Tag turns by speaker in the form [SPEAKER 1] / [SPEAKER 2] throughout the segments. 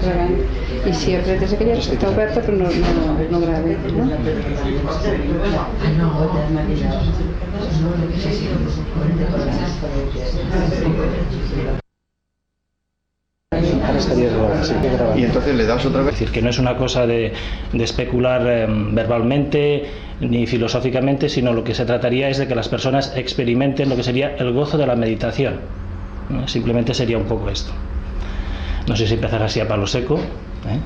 [SPEAKER 1] treball. I sempre des aquella està oberta però no grava, no?
[SPEAKER 2] Y entonces le das otra vez.
[SPEAKER 3] Es decir, que no es una cosa de especular verbalmente ni filosóficamente, sino lo que se trataría es de que las personas experimenten lo que sería el gozo de la meditación. Simplemente sería un poco esto. No sé si empezar así a palo seco, ¿eh?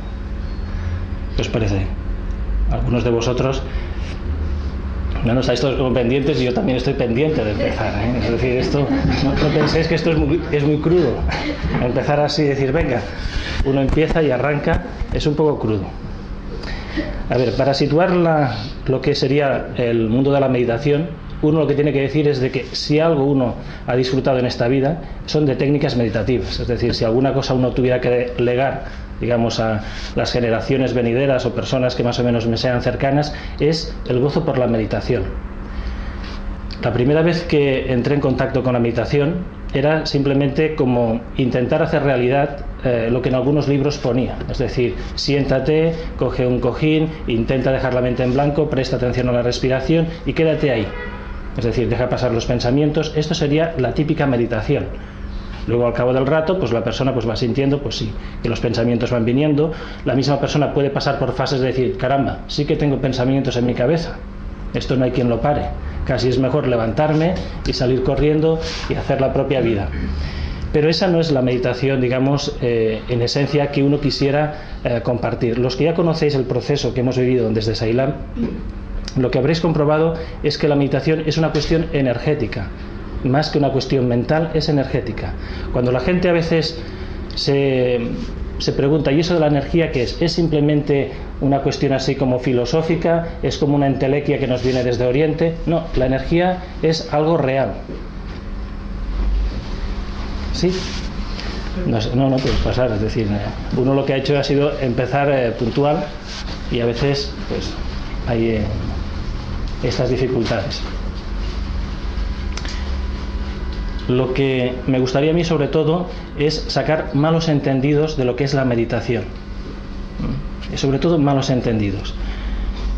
[SPEAKER 3] ¿Qué os parece? Algunos de vosotros no estáis todos como pendientes y yo también estoy pendiente de empezar, ¿eh? Es decir, esto no penséis que esto es muy crudo. Empezar así y decir, venga, uno empieza y arranca, es un poco crudo. A ver, para situar lo que sería el mundo de la meditación, uno lo que tiene que decir es de que si algo uno ha disfrutado en esta vida son de técnicas meditativas. Es decir, si alguna cosa uno tuviera que legar, digamos, a las generaciones venideras o personas que más o menos me sean cercanas, es el gozo por la meditación. La primera vez que entré en contacto con la meditación era simplemente como intentar hacer realidad lo que en algunos libros ponía. Es decir, siéntate, coge un cojín, intenta dejar la mente en blanco, presta atención a la respiración y quédate ahí. Es decir, deja pasar los pensamientos. Esto sería la típica meditación. Luego, al cabo del rato, pues la persona pues va sintiendo, pues sí, que los pensamientos van viniendo. La misma persona puede pasar por fases de decir, caramba, sí que tengo pensamientos en mi cabeza. Esto no hay quien lo pare. Casi es mejor levantarme y salir corriendo y hacer la propia vida. Pero esa no es la meditación, digamos, en esencia que uno quisiera compartir. Los que ya conocéis el proceso que hemos vivido desde Ceilán, lo que habréis comprobado es que la meditación es una cuestión energética. Más que una cuestión mental, es energética. Cuando la gente a veces se pregunta, ¿y eso de la energía qué es? ¿Es simplemente una cuestión así como filosófica? ¿Es como una entelequia que nos viene desde Oriente? No, la energía es algo real. ¿Sí? No puede pasar. Es decir, uno lo que ha hecho ha sido empezar puntual y a veces pues hay estas dificultades. Lo que me gustaría a mí sobre todo es sacar malos entendidos de lo que es la meditación. Y sobre todo malos entendidos.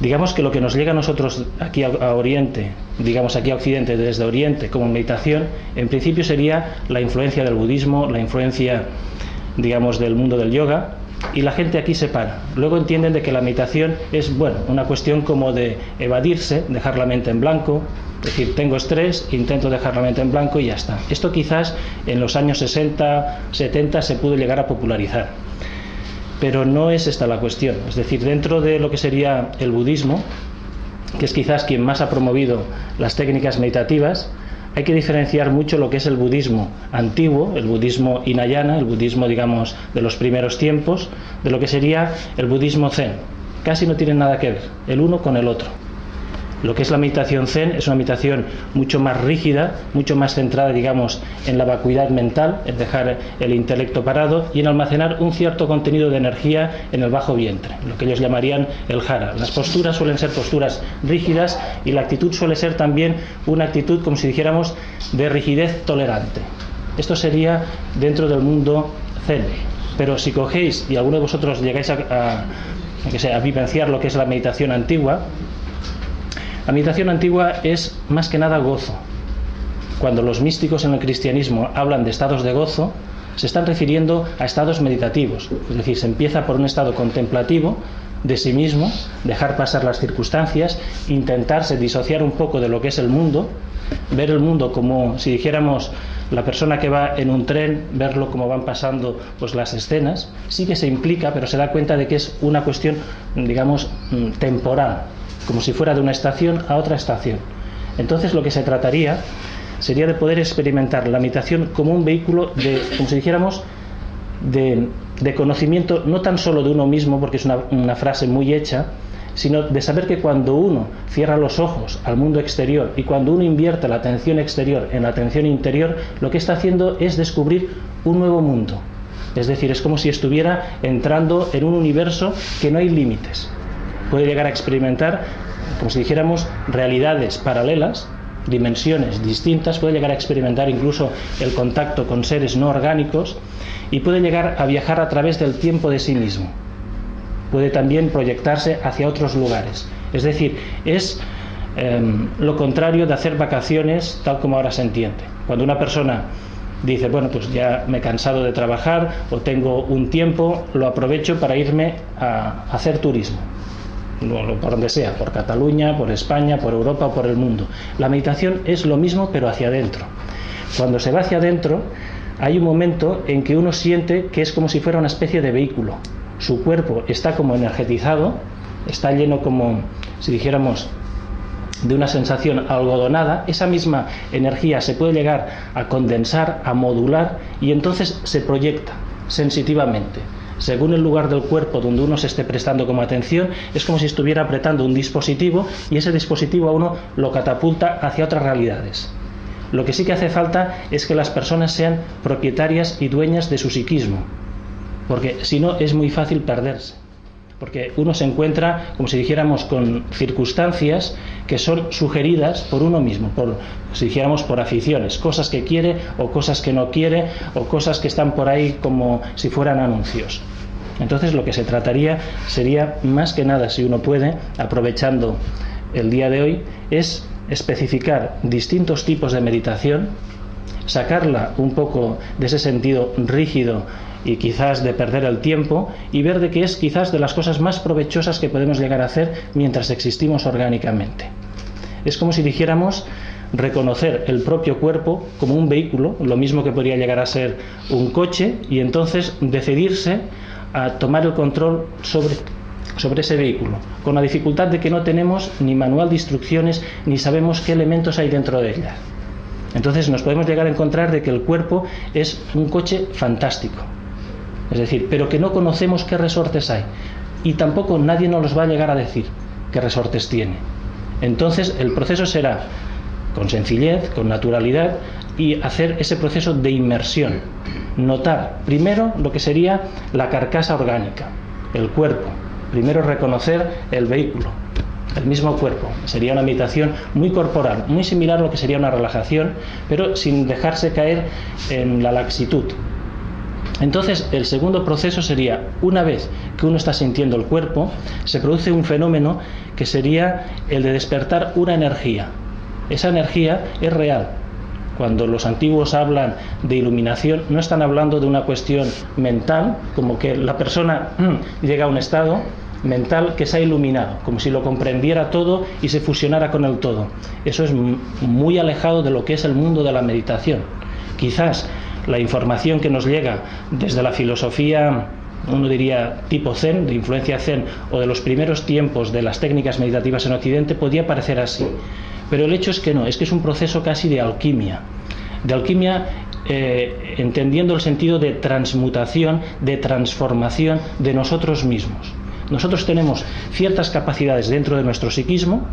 [SPEAKER 3] Digamos que lo que nos llega a nosotros aquí a Oriente, digamos aquí a Occidente desde Oriente como meditación, en principio sería la influencia del budismo, la influencia, digamos, del mundo del yoga, y la gente aquí se para. Luego entienden de que la meditación es, bueno, una cuestión como de evadirse, dejar la mente en blanco. Es decir, tengo estrés, intento dejar la mente en blanco y ya está. Esto quizás en los años 60, 70 se pudo llegar a popularizar. Pero no es esta la cuestión. Es decir, dentro de lo que sería el budismo, que es quizás quien más ha promovido las técnicas meditativas, hay que diferenciar mucho lo que es el budismo antiguo, el budismo hinayana, el budismo, digamos, de los primeros tiempos, de lo que sería el budismo zen. Casi no tienen nada que ver, el uno con el otro. Lo que es la meditación zen es una meditación mucho más rígida, mucho más centrada, digamos, en la vacuidad mental, en dejar el intelecto parado y en almacenar un cierto contenido de energía en el bajo vientre, lo que ellos llamarían el jara. Las posturas suelen ser posturas rígidas y la actitud suele ser también una actitud, como si dijéramos, de rigidez tolerante. Esto sería dentro del mundo zen. Pero si cogéis y alguno de vosotros llegáis a vivenciar lo que es la meditación antigua, la meditación antigua es más que nada gozo. Cuando los místicos en el cristianismo hablan de estados de gozo, se están refiriendo a estados meditativos. Es decir, se empieza por un estado contemplativo de sí mismo, dejar pasar las circunstancias, intentarse disociar un poco de lo que es el mundo, ver el mundo como si dijéramos la persona que va en un tren, verlo como van pasando pues las escenas. Sí que se implica, pero se da cuenta de que es una cuestión, digamos, temporal, como si fuera de una estación a otra estación. Entonces lo que se trataría sería de poder experimentar la meditación como un vehículo de, como si dijéramos, de conocimiento, no tan solo de uno mismo, porque es una frase muy hecha, sino de saber que cuando uno cierra los ojos al mundo exterior y cuando uno invierte la atención exterior en la atención interior, lo que está haciendo es descubrir un nuevo mundo. Es decir, es como si estuviera entrando en un universo que no hay límites. Puede llegar a experimentar, como si dijéramos, realidades paralelas, dimensiones distintas, puede llegar a experimentar incluso el contacto con seres no orgánicos y puede llegar a viajar a través del tiempo de sí mismo. Puede también proyectarse hacia otros lugares. Es decir, es lo contrario de hacer vacaciones tal como ahora se entiende. Cuando una persona dice, bueno, pues ya me he cansado de trabajar o tengo un tiempo, lo aprovecho para irme a hacer turismo. Por donde sea, por Cataluña, por España, por Europa o por el mundo. La meditación es lo mismo pero hacia adentro. Cuando se va hacia adentro hay un momento en que uno siente que es como si fuera una especie de vehículo. Su cuerpo está como energetizado, está lleno como si dijéramos de una sensación algodonada. Esa misma energía se puede llegar a condensar, a modular y entonces se proyecta sensitivamente. Según el lugar del cuerpo donde uno se esté prestando como atención, es como si estuviera apretando un dispositivo y ese dispositivo a uno lo catapulta hacia otras realidades. Lo que sí que hace falta es que las personas sean propietarias y dueñas de su psiquismo, porque si no es muy fácil perderse. Porque uno se encuentra, como si dijéramos, con circunstancias que son sugeridas por uno mismo, si dijéramos por aficiones, cosas que quiere o cosas que no quiere o cosas que están por ahí como si fueran anuncios. Entonces lo que se trataría sería, más que nada, si uno puede, aprovechando el día de hoy, es especificar distintos tipos de meditación, sacarla un poco de ese sentido rígido y quizás de perder el tiempo y ver de qué es quizás de las cosas más provechosas que podemos llegar a hacer mientras existimos orgánicamente. Es como si dijéramos reconocer el propio cuerpo como un vehículo, lo mismo que podría llegar a ser un coche, y entonces decidirse a tomar el control sobre ese vehículo, con la dificultad de que no tenemos ni manual de instrucciones ni sabemos qué elementos hay dentro de ella. Entonces nos podemos llegar a encontrar de que el cuerpo es un coche fantástico, es decir, pero que no conocemos qué resortes hay y tampoco nadie nos los va a llegar a decir qué resortes tiene. Entonces el proceso será con sencillez, con naturalidad, y hacer ese proceso de inmersión, notar primero lo que sería la carcasa orgánica, el cuerpo, primero reconocer el vehículo, el mismo cuerpo. Sería una meditación muy corporal, muy similar a lo que sería una relajación, pero sin dejarse caer en la laxitud. Entonces el segundo proceso sería, una vez que uno está sintiendo el cuerpo, se produce un fenómeno que sería el de despertar una energía. Esa energía es real. Cuando los antiguos hablan de iluminación, no están hablando de una cuestión mental, como que la persona llega a un estado mental que se ha iluminado, como si lo comprendiera todo y se fusionara con el todo. Eso es muy alejado de lo que es el mundo de la meditación. Quizás la información que nos llega desde la filosofía, uno diría tipo Zen, de influencia Zen, o de los primeros tiempos de las técnicas meditativas en Occidente, podría parecer así. Pero el hecho es que no, es que es un proceso casi de alquimia. De alquimia entendiendo el sentido de transmutación, de transformación de nosotros mismos. Nosotros tenemos ciertas capacidades dentro de nuestro psiquismo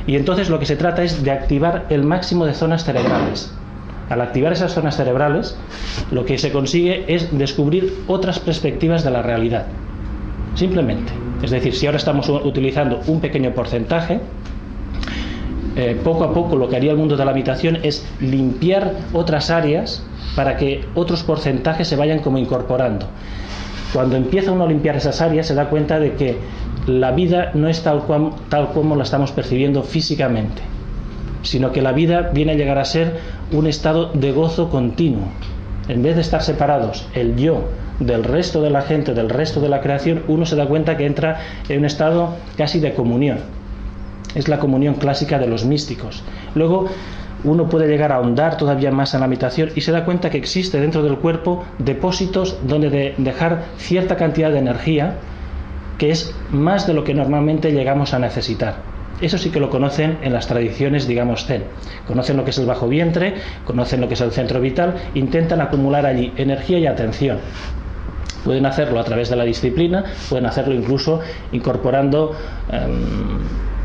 [SPEAKER 3] y entonces lo que se trata es de activar el máximo de zonas cerebrales. Al activar esas zonas cerebrales, lo que se consigue es descubrir otras perspectivas de la realidad. Simplemente. Es decir, si ahora estamos utilizando un pequeño porcentaje, poco a poco lo que haría el mundo de la meditación es limpiar otras áreas para que otros porcentajes se vayan como incorporando. Cuando empieza uno a limpiar esas áreas se da cuenta de que la vida no es tal como la estamos percibiendo físicamente, sino que la vida viene a llegar a ser un estado de gozo continuo. En vez de estar separados el yo del resto de la gente, del resto de la creación, uno se da cuenta que entra en un estado casi de comunión. Es la comunión clásica de los místicos. Luego uno puede llegar a ahondar todavía más en la meditación y se da cuenta que existe dentro del cuerpo depósitos donde dejar cierta cantidad de energía que es más de lo que normalmente llegamos a necesitar. Eso sí que lo conocen en las tradiciones, digamos, Zen. Conocen lo que es el bajo vientre, conocen lo que es el centro vital, intentan acumular allí energía y atención. Pueden hacerlo a través de la disciplina, pueden hacerlo incluso incorporando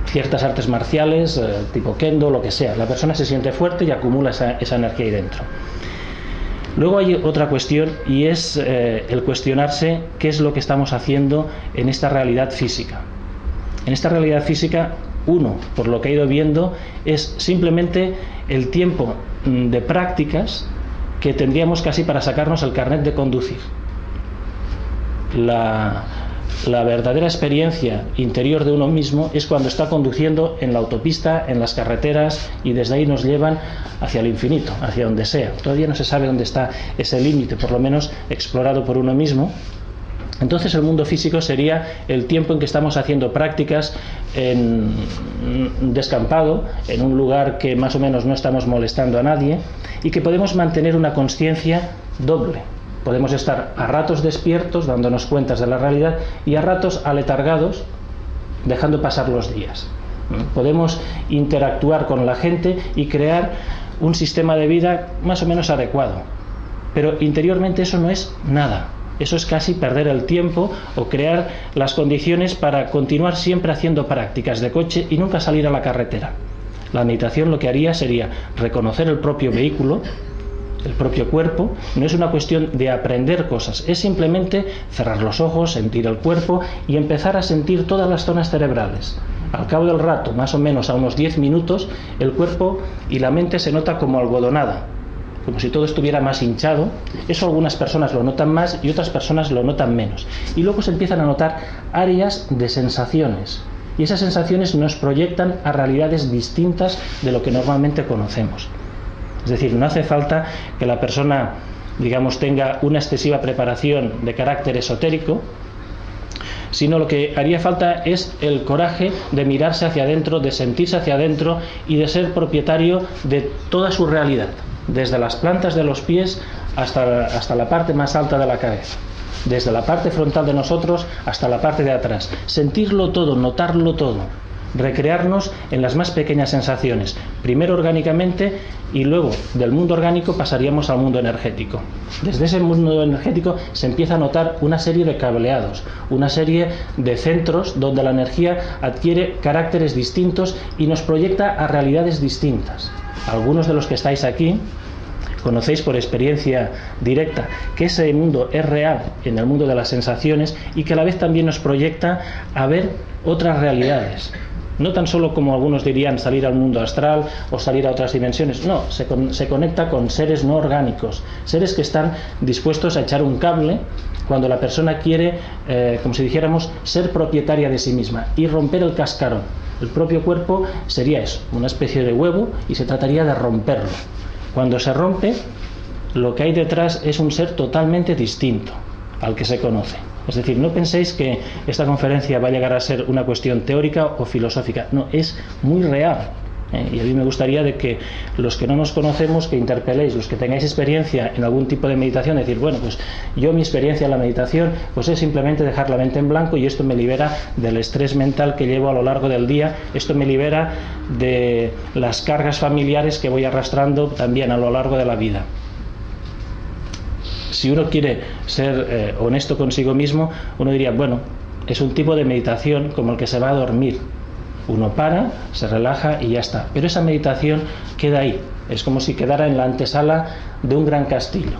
[SPEAKER 3] ciertas artes marciales, tipo kendo, lo que sea. La persona se siente fuerte y acumula esa energía ahí dentro. Luego hay otra cuestión y es el cuestionarse qué es lo que estamos haciendo en esta realidad física. En esta realidad física uno, por lo que he ido viendo, es simplemente el tiempo de prácticas que tendríamos casi para sacarnos el carnet de conducir. La verdadera experiencia interior de uno mismo es cuando está conduciendo en la autopista, en las carreteras, y desde ahí nos llevan hacia el infinito, hacia donde sea. Todavía no se sabe dónde está ese límite, por lo menos explorado por uno mismo. Entonces el mundo físico sería el tiempo en que estamos haciendo prácticas en descampado, en un lugar que más o menos no estamos molestando a nadie, y que podemos mantener una conciencia doble. Podemos estar a ratos despiertos, dándonos cuentas de la realidad, y a ratos aletargados, dejando pasar los días. Podemos interactuar con la gente y crear un sistema de vida más o menos adecuado. Pero interiormente eso no es nada. Eso es casi perder el tiempo o crear las condiciones para continuar siempre haciendo prácticas de coche y nunca salir a la carretera. La meditación lo que haría sería reconocer el propio vehículo, el propio cuerpo. No es una cuestión de aprender cosas, es simplemente cerrar los ojos, sentir el cuerpo y empezar a sentir todas las zonas cerebrales. Al cabo del rato, más o menos a unos 10 minutos, el cuerpo y la mente se nota como algodonada, como si todo estuviera más hinchado. Eso algunas personas lo notan más y otras personas lo notan menos. Y luego se empiezan a notar áreas de sensaciones. Y esas sensaciones nos proyectan a realidades distintas de lo que normalmente conocemos. Es decir, no hace falta que la persona, digamos, tenga una excesiva preparación de carácter esotérico, sino lo que haría falta es el coraje de mirarse hacia adentro, de sentirse hacia adentro y de ser propietario de toda su realidad, desde las plantas de los pies hasta la parte más alta de la cabeza, desde la parte frontal de nosotros hasta la parte de atrás. Sentirlo todo, notarlo todo, recrearnos en las más pequeñas sensaciones, primero orgánicamente y luego del mundo orgánico pasaríamos al mundo energético. Desde ese mundo energético se empieza a notar una serie de cableados, una serie de centros donde la energía adquiere caracteres distintos y nos proyecta a realidades distintas. Algunos de los que estáis aquí conocéis por experiencia directa que ese mundo es real en el mundo de las sensaciones y que a la vez también nos proyecta a ver otras realidades. No tan solo, como algunos dirían, salir al mundo astral o salir a otras dimensiones. No, se conecta con seres no orgánicos, seres que están dispuestos a echar un cable cuando la persona quiere, como si dijéramos, ser propietaria de sí misma y romper el cascarón. El propio cuerpo sería eso, una especie de huevo, y se trataría de romperlo. Cuando se rompe, lo que hay detrás es un ser totalmente distinto al que se conoce. Es decir, no penséis que esta conferencia va a llegar a ser una cuestión teórica o filosófica. No, es muy real. Y a mí me gustaría de que los que no nos conocemos, que interpeléis, los que tengáis experiencia en algún tipo de meditación, decir, bueno, pues yo mi experiencia en la meditación pues es simplemente dejar la mente en blanco y esto me libera del estrés mental que llevo a lo largo del día, esto me libera de las cargas familiares que voy arrastrando también a lo largo de la vida. Si uno quiere ser honesto consigo mismo, uno diría, bueno, es un tipo de meditación como el que se va a dormir. Uno para, se relaja y ya está. Pero esa meditación queda ahí. Es como si quedara en la antesala de un gran castillo.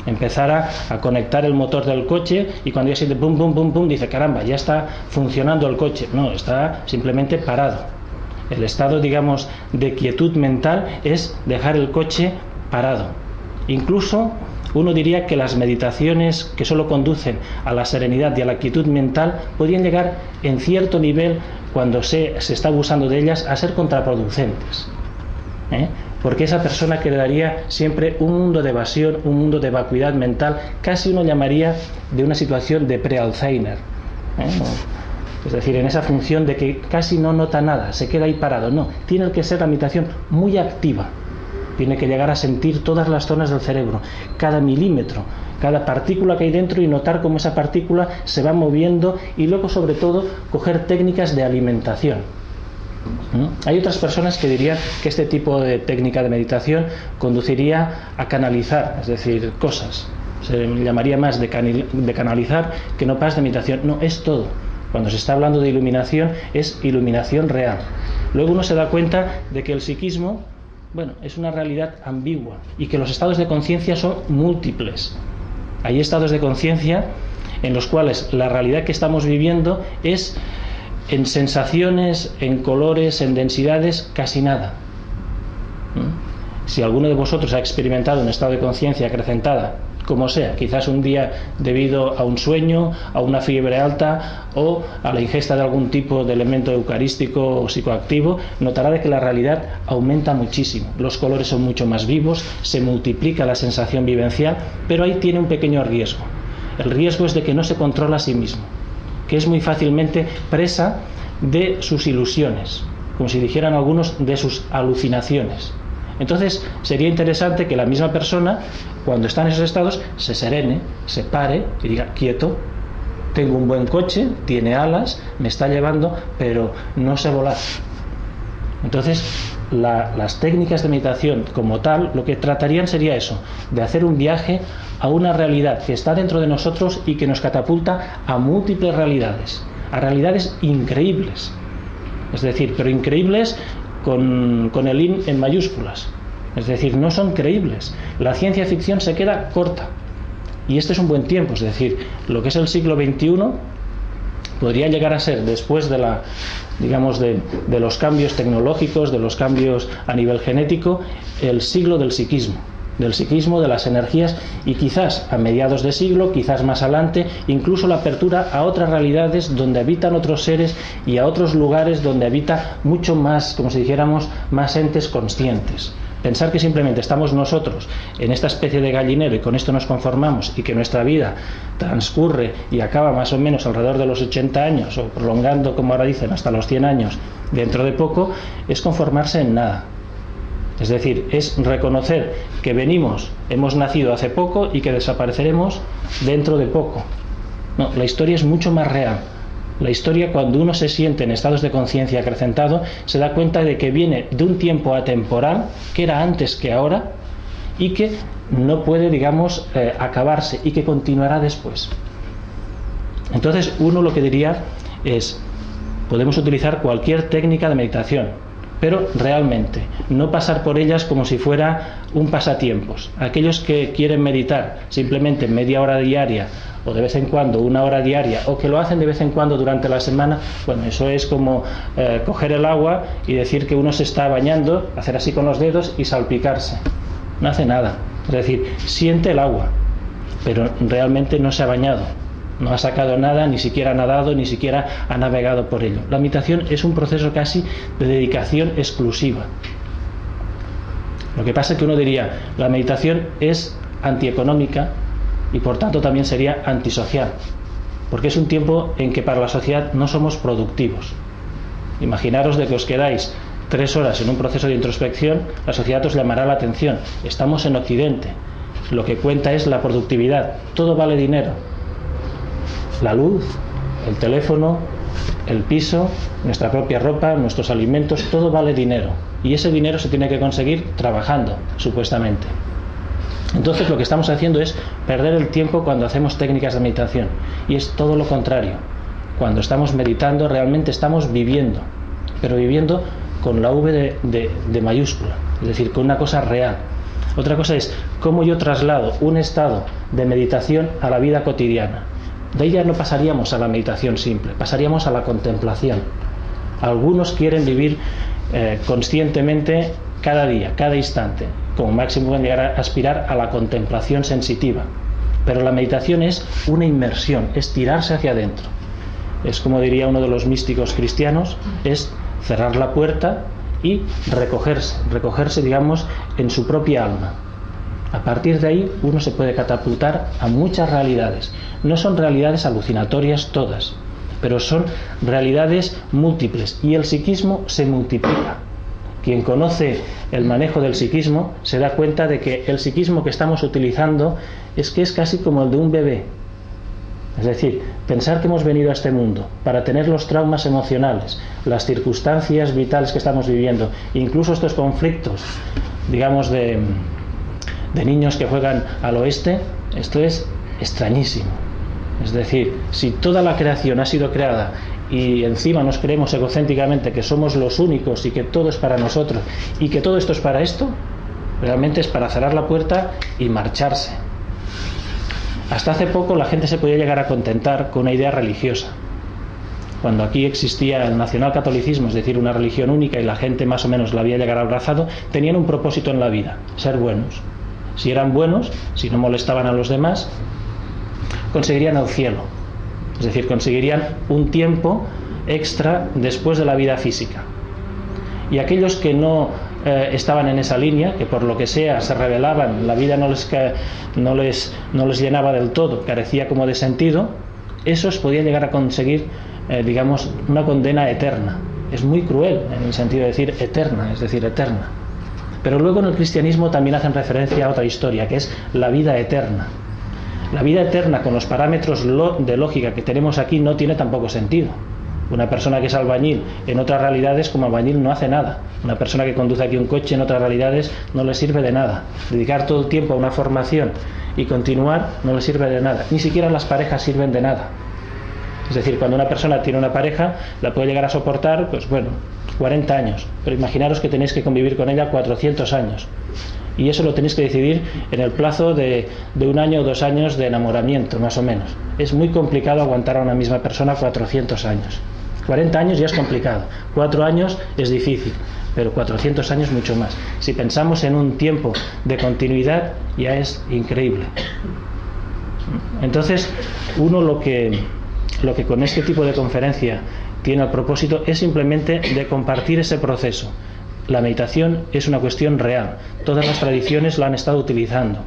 [SPEAKER 3] Empezara a conectar el motor del coche y cuando ya siente pum, pum, pum, pum, dice, caramba, ya está funcionando el coche. No, está simplemente parado. El estado, digamos, de quietud mental es dejar el coche parado. Incluso uno diría que las meditaciones que solo conducen a la serenidad y a la quietud mental podrían llegar en cierto nivel, cuando se está abusando de ellas, a ser contraproducentes. Porque esa persona crearía siempre un mundo de evasión, un mundo de vacuidad mental, casi uno llamaría de una situación de pre-Alzheimer. Es decir, en esa función de que casi no nota nada, se queda ahí parado. No, tiene que ser la meditación muy activa. Tiene que llegar a sentir todas las zonas del cerebro, cada milímetro, cada partícula que hay dentro y notar cómo esa partícula se va moviendo y luego, sobre todo, coger técnicas de alimentación. Hay otras personas que dirían que este tipo de técnica de meditación conduciría a canalizar, es decir, cosas. Se llamaría más de canalizar que no paz de meditación. No, es todo. Cuando se está hablando de iluminación, es iluminación real. Luego uno se da cuenta de que el psiquismo, bueno, es una realidad ambigua y que los estados de conciencia son múltiples. Hay estados de conciencia en los cuales la realidad que estamos viviendo es En sensaciones, en colores, en densidades, casi nada. Si alguno de vosotros ha experimentado un estado de conciencia acrecentada, como sea, quizás un día debido a un sueño, a una fiebre alta o a la ingesta de algún tipo de elemento eucarístico o psicoactivo, notará de que la realidad aumenta muchísimo. Los colores son mucho más vivos, se multiplica la sensación vivencial, pero ahí tiene un pequeño riesgo. El riesgo es de que no se controla a sí mismo, que es muy fácilmente presa de sus ilusiones, como si dijeran algunos, de sus alucinaciones. Entonces sería interesante que la misma persona, cuando está en esos estados, se serene, se pare y diga: quieto, tengo un buen coche, tiene alas, me está llevando, pero no sé volar. Entonces las técnicas de meditación como tal lo que tratarían sería eso, de hacer un viaje a una realidad que está dentro de nosotros y que nos catapulta a múltiples realidades, a realidades increíbles. Es decir, pero increíbles con el in en mayúsculas. Es decir, no son creíbles. La ciencia ficción se queda corta. Y este es un buen tiempo. Es decir, lo que es el siglo XXI podría llegar a ser, después de de los cambios tecnológicos, de los cambios a nivel genético, el siglo del psiquismo, de las energías, y quizás a mediados de siglo, quizás más adelante, incluso la apertura a otras realidades donde habitan otros seres y a otros lugares donde habita mucho más, como si dijéramos, más entes conscientes. Pensar que simplemente estamos nosotros en esta especie de gallinero y con esto nos conformamos, y que nuestra vida transcurre y acaba más o menos alrededor de los 80 años, o prolongando, como ahora dicen, hasta los 100 años dentro de poco, es conformarse en nada. Es decir, es reconocer que hemos nacido hace poco y que desapareceremos dentro de poco. No, la historia es mucho más real. La historia, cuando uno se siente en estados de conciencia acrecentado, se da cuenta de que viene de un tiempo atemporal, que era antes que ahora, y que no puede, acabarse, y que continuará después. Entonces, uno lo que diría es: podemos utilizar cualquier técnica de meditación, pero realmente no pasar por ellas como si fuera un pasatiempos. Aquellos que quieren meditar simplemente media hora diaria, o de vez en cuando 1 hora diaria, o que lo hacen de vez en cuando durante la semana, bueno, eso es como coger el agua y decir que uno se está bañando, hacer así con los dedos y salpicarse. No hace nada. Es decir, siente el agua, pero realmente no se ha bañado, no ha sacado nada, ni siquiera ha nadado, ni siquiera ha navegado por ello. La meditación es un proceso casi de dedicación exclusiva. Lo que pasa es que uno diría: la meditación es antieconómica y por tanto también sería antisocial, porque es un tiempo en que para la sociedad no somos productivos. Imaginaros de que os quedáis 3 horas en un proceso de introspección, la sociedad os llamará la atención. Estamos en Occidente, lo que cuenta es la productividad, todo vale dinero. La luz, el teléfono, el piso, nuestra propia ropa, nuestros alimentos, todo vale dinero, y ese dinero se tiene que conseguir trabajando, supuestamente. Entonces lo que estamos haciendo es perder el tiempo cuando hacemos técnicas de meditación, y es todo lo contrario. Cuando estamos meditando realmente estamos viviendo, pero viviendo con la V de mayúscula, es decir, con una cosa real. Otra cosa es cómo yo traslado un estado de meditación a la vida cotidiana. De ella no pasaríamos a la meditación simple, pasaríamos a la contemplación. Algunos quieren vivir conscientemente cada día, cada instante. Como máximo pueden llegar a aspirar a la contemplación sensitiva. Pero la meditación es una inmersión, es tirarse hacia adentro. Es, como diría uno de los místicos cristianos, es cerrar la puerta y recogerse, digamos, en su propia alma. A partir de ahí uno se puede catapultar a muchas realidades. No son realidades alucinatorias todas, pero son realidades múltiples, y el psiquismo se multiplica. Quien conoce el manejo del psiquismo se da cuenta de que el psiquismo que estamos utilizando es casi como el de un bebé. Es decir, pensar que hemos venido a este mundo para tener los traumas emocionales, las circunstancias vitales que estamos viviendo, incluso estos conflictos, digamos, de niños que juegan al oeste, esto es extrañísimo. Es decir, si toda la creación ha sido creada y encima nos creemos egocéntricamente que somos los únicos y que todo es para nosotros y que todo esto es para esto, realmente es para cerrar la puerta y marcharse. Hasta hace poco la gente se podía llegar a contentar con una idea religiosa. cuando aquí existía el nacionalcatolicismo, es decir, una religión única y la gente más o menos la había llegado abrazado, tenían un propósito en la vida, ser buenos. Si eran buenos, si no molestaban a los demás, conseguirían el cielo. Es decir, conseguirían un tiempo extra después de la vida física. Y aquellos que no estaban en esa línea, que por lo que sea se rebelaban, la vida no les llenaba del todo, carecía como de sentido, esos podían llegar a conseguir, digamos, una condena eterna. Es muy cruel en el sentido de decir eterna, es decir, eterna. Pero luego en el cristianismo también hacen referencia a otra historia, que es la vida eterna. La vida eterna, con los parámetros de lógica que tenemos aquí, no tiene tampoco sentido. Una persona que es albañil en otras realidades como albañil no hace nada. Una persona que conduce aquí un coche en otras realidades no le sirve de nada. Dedicar todo el tiempo a una formación y continuar no le sirve de nada. Ni siquiera las parejas sirven de nada. Es decir, cuando una persona tiene una pareja, la puede llegar a soportar, pues bueno, 40 años. Pero imaginaros que tenéis que convivir con ella 400 años. Y eso lo tenéis que decidir en el plazo de 1 año o 2 años de enamoramiento, más o menos. Es muy complicado aguantar a una misma persona 400 años. 40 años ya es complicado, 4 años es difícil, pero 400 años mucho más. Si pensamos en un tiempo de continuidad, ya es increíble. Entonces, uno lo que con este tipo de conferencia tiene el propósito es simplemente de compartir ese proceso. La meditación es una cuestión real. Todas las tradiciones la han estado utilizando.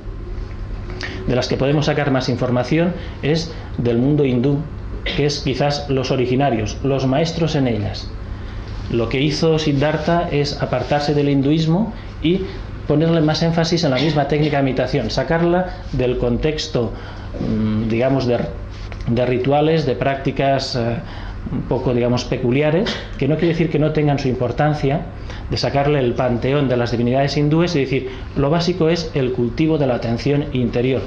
[SPEAKER 3] De las que podemos sacar más información es del mundo hindú, que es quizás los originarios, los maestros en ellas. Lo que hizo Siddhartha es apartarse del hinduismo y ponerle más énfasis en la misma técnica de meditación, sacarla del contexto, digamos, de rituales, de prácticas un poco, digamos, peculiares, que no quiere decir que no tengan su importancia, de sacarle el panteón de las divinidades hindúes y decir, lo básico es el cultivo de la atención interior.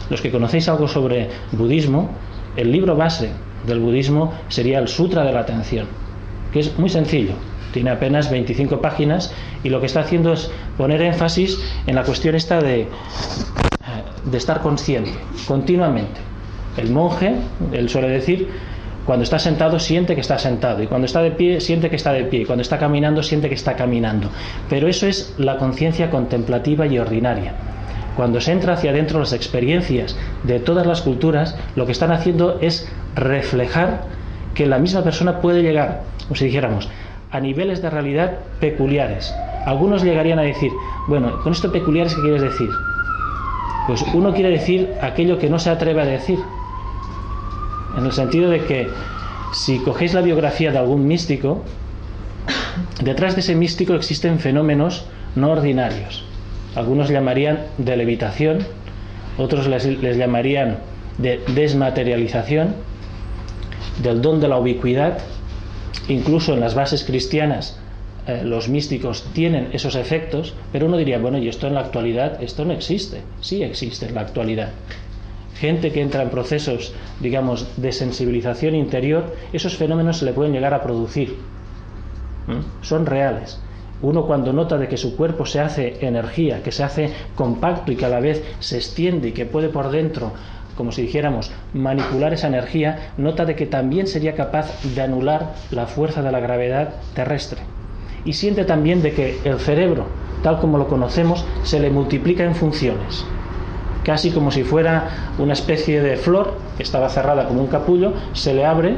[SPEAKER 3] Los que conocéis algo sobre budismo, el libro base del budismo sería el Sutra de la Atención, que es muy sencillo, tiene apenas 25 páginas y lo que está haciendo es poner énfasis en la cuestión esta de estar consciente continuamente. El monje, él suele decir, cuando está sentado siente que está sentado, y cuando está de pie siente que está de pie, y cuando está caminando siente que está caminando. Pero eso es la conciencia contemplativa y ordinaria. Cuando se entra hacia adentro, las experiencias de todas las culturas lo que están haciendo es reflejar que la misma persona puede llegar, como si dijéramos, a niveles de realidad peculiares. Algunos llegarían a decir, bueno, con esto peculiares, ¿qué quieres decir? Pues uno quiere decir aquello que no se atreve a decir, en el sentido de que si cogéis la biografía de algún místico, detrás de ese místico existen fenómenos no ordinarios. Algunos llamarían de levitación, otros les llamarían de desmaterialización, del don de la ubicuidad. Incluso en las bases cristianas los místicos tienen esos efectos, pero uno diría, bueno, y esto en la actualidad, esto no existe. Sí existe en la actualidad. Gente que entra en procesos, digamos, de sensibilización interior, esos fenómenos se le pueden llegar a producir. Son reales. Uno cuando nota de que su cuerpo se hace energía, que se hace compacto y que a la vez se extiende y que puede por dentro, como si dijéramos, manipular esa energía, nota de que también sería capaz de anular la fuerza de la gravedad terrestre. Y siente también de que el cerebro, tal como lo conocemos, se le multiplica en funciones. Casi como si fuera una especie de flor que estaba cerrada como un capullo, se le abre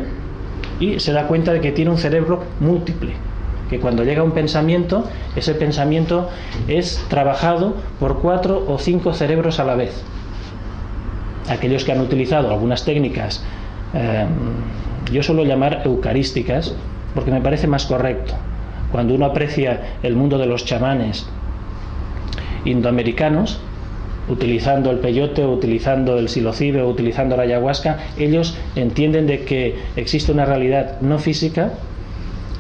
[SPEAKER 3] y se da cuenta de que tiene un cerebro múltiple. Que cuando llega un pensamiento, ese pensamiento es trabajado por 4 o 5 cerebros a la vez. Aquellos que han utilizado algunas técnicas, yo suelo llamar eucarísticas, porque me parece más correcto. Cuando uno aprecia el mundo de los chamanes indoamericanos, utilizando el peyote, o utilizando el psilocibe, o utilizando la ayahuasca, ellos entienden de que existe una realidad no física,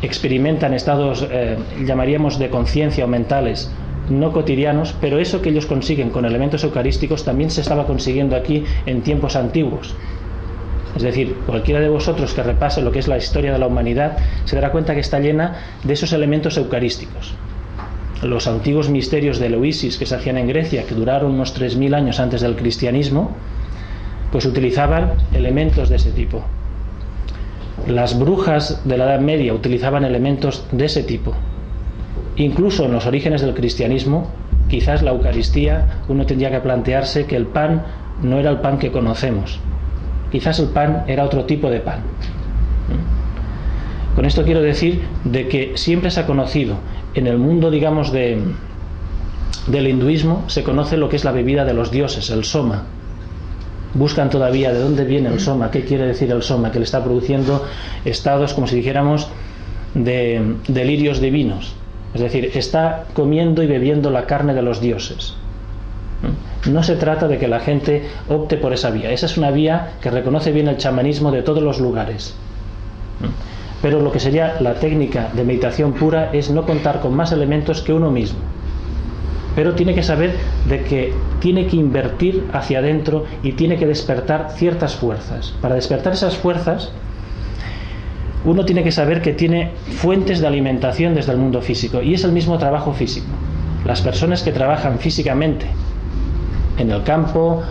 [SPEAKER 3] experimentan estados, llamaríamos de conciencia o mentales, no cotidianos, pero eso que ellos consiguen con elementos eucarísticos también se estaba consiguiendo aquí en tiempos antiguos. Es decir, cualquiera de vosotros que repase lo que es la historia de la humanidad se dará cuenta que está llena de esos elementos eucarísticos. Los antiguos misterios de Eleusis que se hacían en Grecia, que duraron unos 3000 años antes del cristianismo, pues utilizaban elementos de ese tipo. Las brujas de la Edad Media utilizaban elementos de ese tipo. Incluso en los orígenes del cristianismo, quizás la Eucaristía, uno tendría que plantearse que el pan no era el pan que conocemos. Quizás el pan era otro tipo de pan. Con esto quiero decir de que siempre se ha conocido en el mundo, digamos, del hinduismo, se conoce lo que es la bebida de los dioses, el soma. Buscan todavía de dónde viene el soma, qué quiere decir el soma, que le está produciendo estados, como si dijéramos, de delirios divinos. Es decir, está comiendo y bebiendo la carne de los dioses. No se trata de que la gente opte por esa vía. Esa es una vía que reconoce bien el chamanismo de todos los lugares. Pero lo que sería la técnica de meditación pura es no contar con más elementos que uno mismo. Pero tiene que saber de que tiene que invertir hacia adentro y tiene que despertar ciertas fuerzas. Para despertar esas fuerzas, uno tiene que saber que tiene fuentes de alimentación desde el mundo físico, y es el mismo trabajo físico. Las personas que trabajan físicamente en el campo,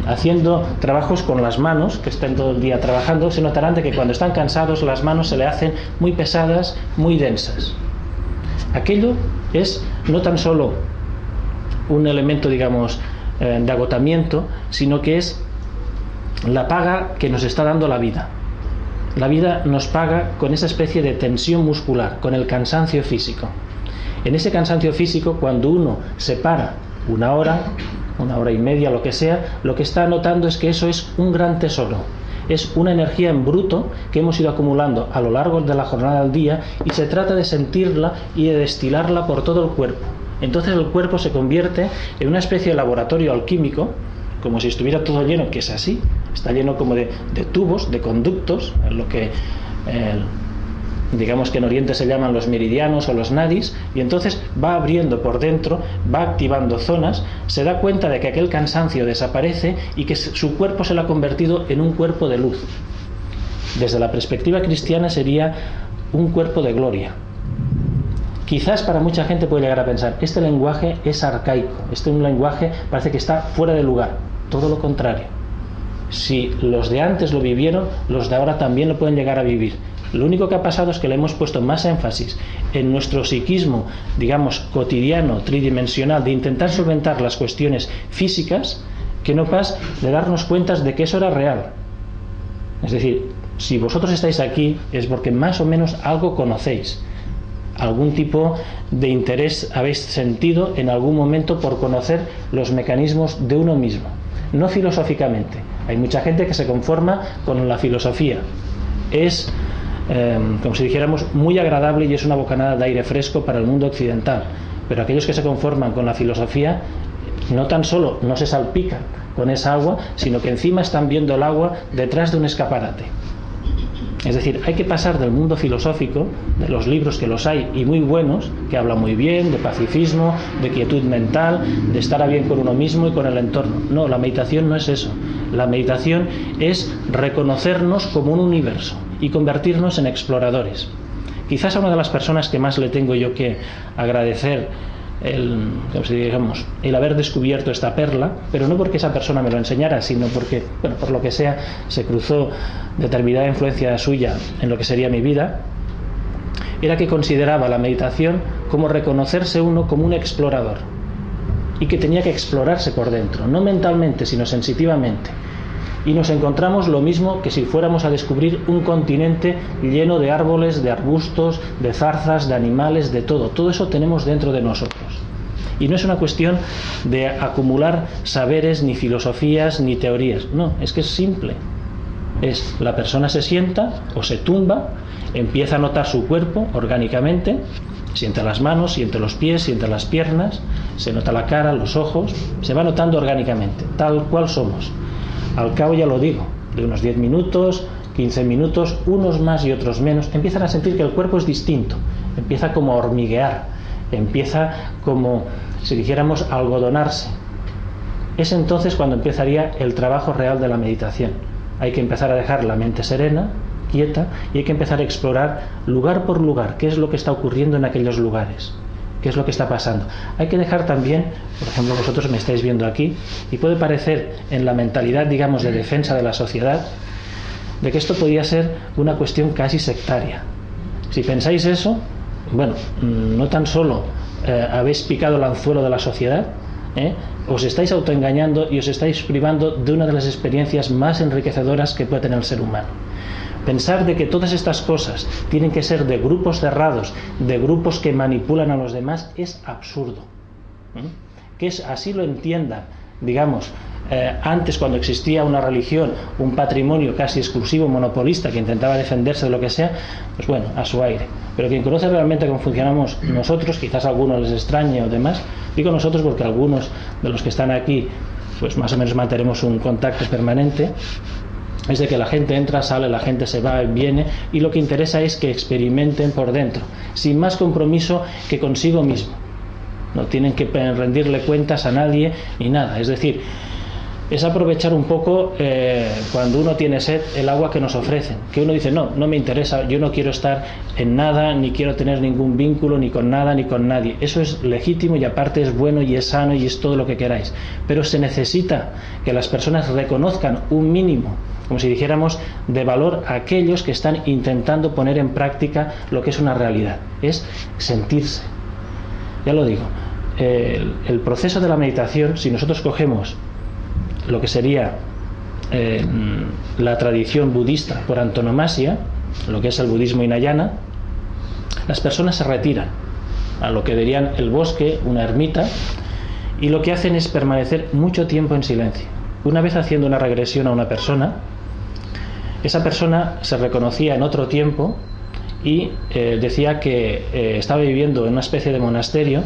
[SPEAKER 3] haciendo trabajos con las manos, que estén todo el día trabajando, se notarán de que cuando están cansados las manos se le hacen muy pesadas, muy densas. Aquello es no tan solo un elemento, digamos, de agotamiento, sino que es la paga que nos está dando la vida. La vida nos paga con esa especie de tensión muscular, con el cansancio físico. En ese cansancio físico, cuando uno se para una hora y media, lo que sea, lo que está notando es que eso es un gran tesoro. Es una energía en bruto que hemos ido acumulando a lo largo de la jornada del día, y se trata de sentirla y de destilarla por todo el cuerpo. Entonces el cuerpo se convierte en una especie de laboratorio alquímico, como si estuviera todo lleno, que es así, está lleno como de tubos, de conductos, lo que digamos que en Oriente se llaman los meridianos o los nadis, y entonces va abriendo por dentro, va activando zonas, se da cuenta de que aquel cansancio desaparece y que su cuerpo se lo ha convertido en un cuerpo de luz. Desde la perspectiva cristiana sería un cuerpo de gloria. Quizás para mucha gente puede llegar a pensar, este lenguaje es arcaico, este es un lenguaje parece que está fuera de lugar. Todo lo contrario. Si los de antes lo vivieron, los de ahora también lo pueden llegar a vivir. Lo único que ha pasado es que le hemos puesto más énfasis en nuestro psiquismo, digamos, cotidiano, tridimensional, de intentar solventar las cuestiones físicas, que no pasa de darnos cuenta de que eso era real. Es decir, si vosotros estáis aquí es porque más o menos algo conocéis. Algún tipo de interés habéis sentido en algún momento por conocer los mecanismos de uno mismo. No filosóficamente. Hay mucha gente que se conforma con la filosofía. Es, como si dijéramos, muy agradable y es una bocanada de aire fresco para el mundo occidental. Pero aquellos que se conforman con la filosofía no tan solo no se salpican con esa agua, sino que encima están viendo el agua detrás de un escaparate. Es decir, hay que pasar del mundo filosófico, de los libros que los hay y muy buenos, que hablan muy bien de pacifismo, de quietud mental, de estar a bien con uno mismo y con el entorno. No, la meditación no es eso. La meditación es reconocernos como un universo y convertirnos en exploradores. Quizás a una de las personas que más le tengo yo que agradecer el haber descubierto esta perla, pero no porque esa persona me lo enseñara, sino porque, bueno, por lo que sea, se cruzó determinada influencia suya en lo que sería mi vida, era que consideraba la meditación como reconocerse uno como un explorador, y que tenía que explorarse por dentro, no mentalmente, sino sensitivamente. Y nos encontramos lo mismo que si fuéramos a descubrir un continente lleno de árboles, de arbustos, de zarzas, de animales, de todo. Todo eso tenemos dentro de nosotros. Y no es una cuestión de acumular saberes, ni filosofías, ni teorías. No, es que es simple. Es la persona se sienta o se tumba, empieza a notar su cuerpo orgánicamente, siente las manos, siente los pies, siente las piernas, se nota la cara, los ojos, se va notando orgánicamente, tal cual somos. Al cabo, ya lo digo, de unos 10 minutos, 15 minutos, unos más y otros menos, empiezan a sentir que el cuerpo es distinto, empieza como a hormiguear, empieza como, si dijéramos, a algodonarse. Es entonces cuando empezaría el trabajo real de la meditación. Hay que empezar a dejar la mente serena, quieta, y hay que empezar a explorar lugar por lugar qué es lo que está ocurriendo en aquellos lugares. ¿Qué es lo que está pasando? Hay que dejar también, por ejemplo, vosotros me estáis viendo aquí, y puede parecer en la mentalidad, digamos, de defensa de la sociedad, de que esto podía ser una cuestión casi sectaria. Si pensáis eso, bueno, no tan solo habéis picado el anzuelo de la sociedad, os estáis autoengañando y os estáis privando de una de las experiencias más enriquecedoras que puede tener el ser humano. Pensar de que todas estas cosas tienen que ser de grupos cerrados, de grupos que manipulan a los demás, es absurdo. Que así lo entiendan, digamos, antes, cuando existía una religión, un patrimonio casi exclusivo, monopolista, que intentaba defenderse de lo que sea, pues bueno, a su aire. Pero quien conoce realmente cómo funcionamos nosotros, quizás a algunos les extrañe o demás, digo nosotros porque algunos de los que están aquí, pues más o menos mantenemos un contacto permanente, es de que la gente entra, sale, la gente se va, viene, y lo que interesa es que experimenten por dentro, sin más compromiso que consigo mismo. No tienen que rendirle cuentas a nadie ni nada. Es decir, es aprovechar un poco cuando uno tiene sed el agua que nos ofrecen, que uno dice no me interesa, yo no quiero estar en nada, ni quiero tener ningún vínculo ni con nada ni con nadie. Eso es legítimo y aparte es bueno y es sano y es todo lo que queráis, pero se necesita que las personas reconozcan un mínimo, como si dijéramos, de valor a aquellos que están intentando poner en práctica lo que es una realidad, es sentirse. Ya lo digo, el proceso de la meditación, si nosotros cogemos lo que sería la tradición budista por antonomasia, lo que es el budismo hinayana, las personas se retiran a lo que dirían el bosque, una ermita, y lo que hacen es permanecer mucho tiempo en silencio. Una vez haciendo una regresión a una persona, esa persona se reconocía en otro tiempo y decía que estaba viviendo en una especie de monasterio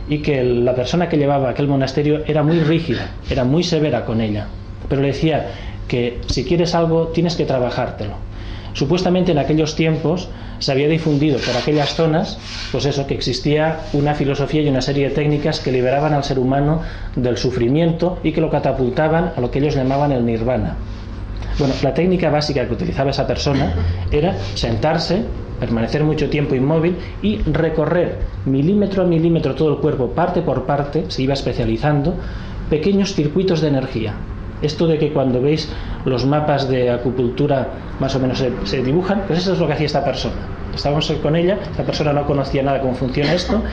[SPEAKER 3] y que la persona que llevaba aquel monasterio era muy rígida, era muy severa con ella, pero le decía que si quieres algo tienes que trabajártelo. Supuestamente en aquellos tiempos se había difundido por aquellas zonas, pues eso, que existía una filosofía y una serie de técnicas que liberaban al ser humano del sufrimiento y que lo catapultaban a lo que ellos llamaban el nirvana. Bueno, la técnica básica que utilizaba esa persona era sentarse, permanecer mucho tiempo inmóvil y recorrer milímetro a milímetro todo el cuerpo, parte por parte, se iba especializando, pequeños circuitos de energía. Esto de que cuando veis los mapas de acupuntura más o menos se dibujan, pues eso es lo que hacía esta persona. Estábamos con ella, esta persona no conocía nada cómo funciona esto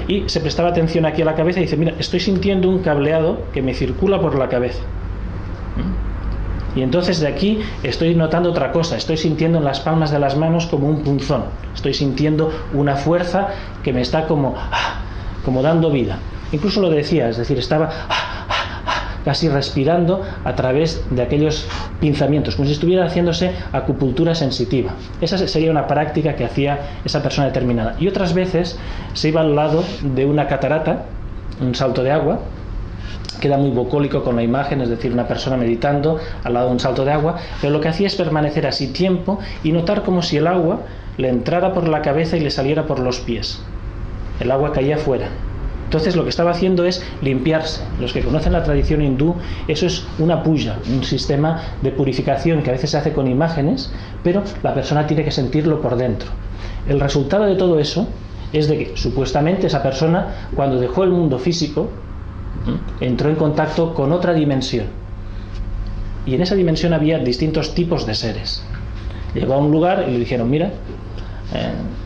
[SPEAKER 3] y se prestaba atención aquí a la cabeza y dice, mira, estoy sintiendo un cableado que me circula por la cabeza. Y entonces de aquí estoy notando otra cosa, estoy sintiendo en las palmas de las manos como un punzón, estoy sintiendo una fuerza que me está como dando vida. Incluso lo decía, es decir, estaba casi respirando a través de aquellos pinzamientos, como si estuviera haciéndose acupuntura sensitiva. Esa sería una práctica que hacía esa persona determinada. Y otras veces se iba al lado de una catarata, un salto de agua, queda muy bucólico con la imagen, es decir, una persona meditando al lado de un salto de agua, pero lo que hacía es permanecer así tiempo y notar como si el agua le entrara por la cabeza y le saliera por los pies. El agua caía fuera. Entonces lo que estaba haciendo es limpiarse. Los que conocen la tradición hindú, eso es una puja, un sistema de purificación que a veces se hace con imágenes, pero la persona tiene que sentirlo por dentro. El resultado de todo eso es de que supuestamente esa persona, cuando dejó el mundo físico, entró en contacto con otra dimensión y en esa dimensión había distintos tipos de seres. Llegó a un lugar y le dijeron, mira,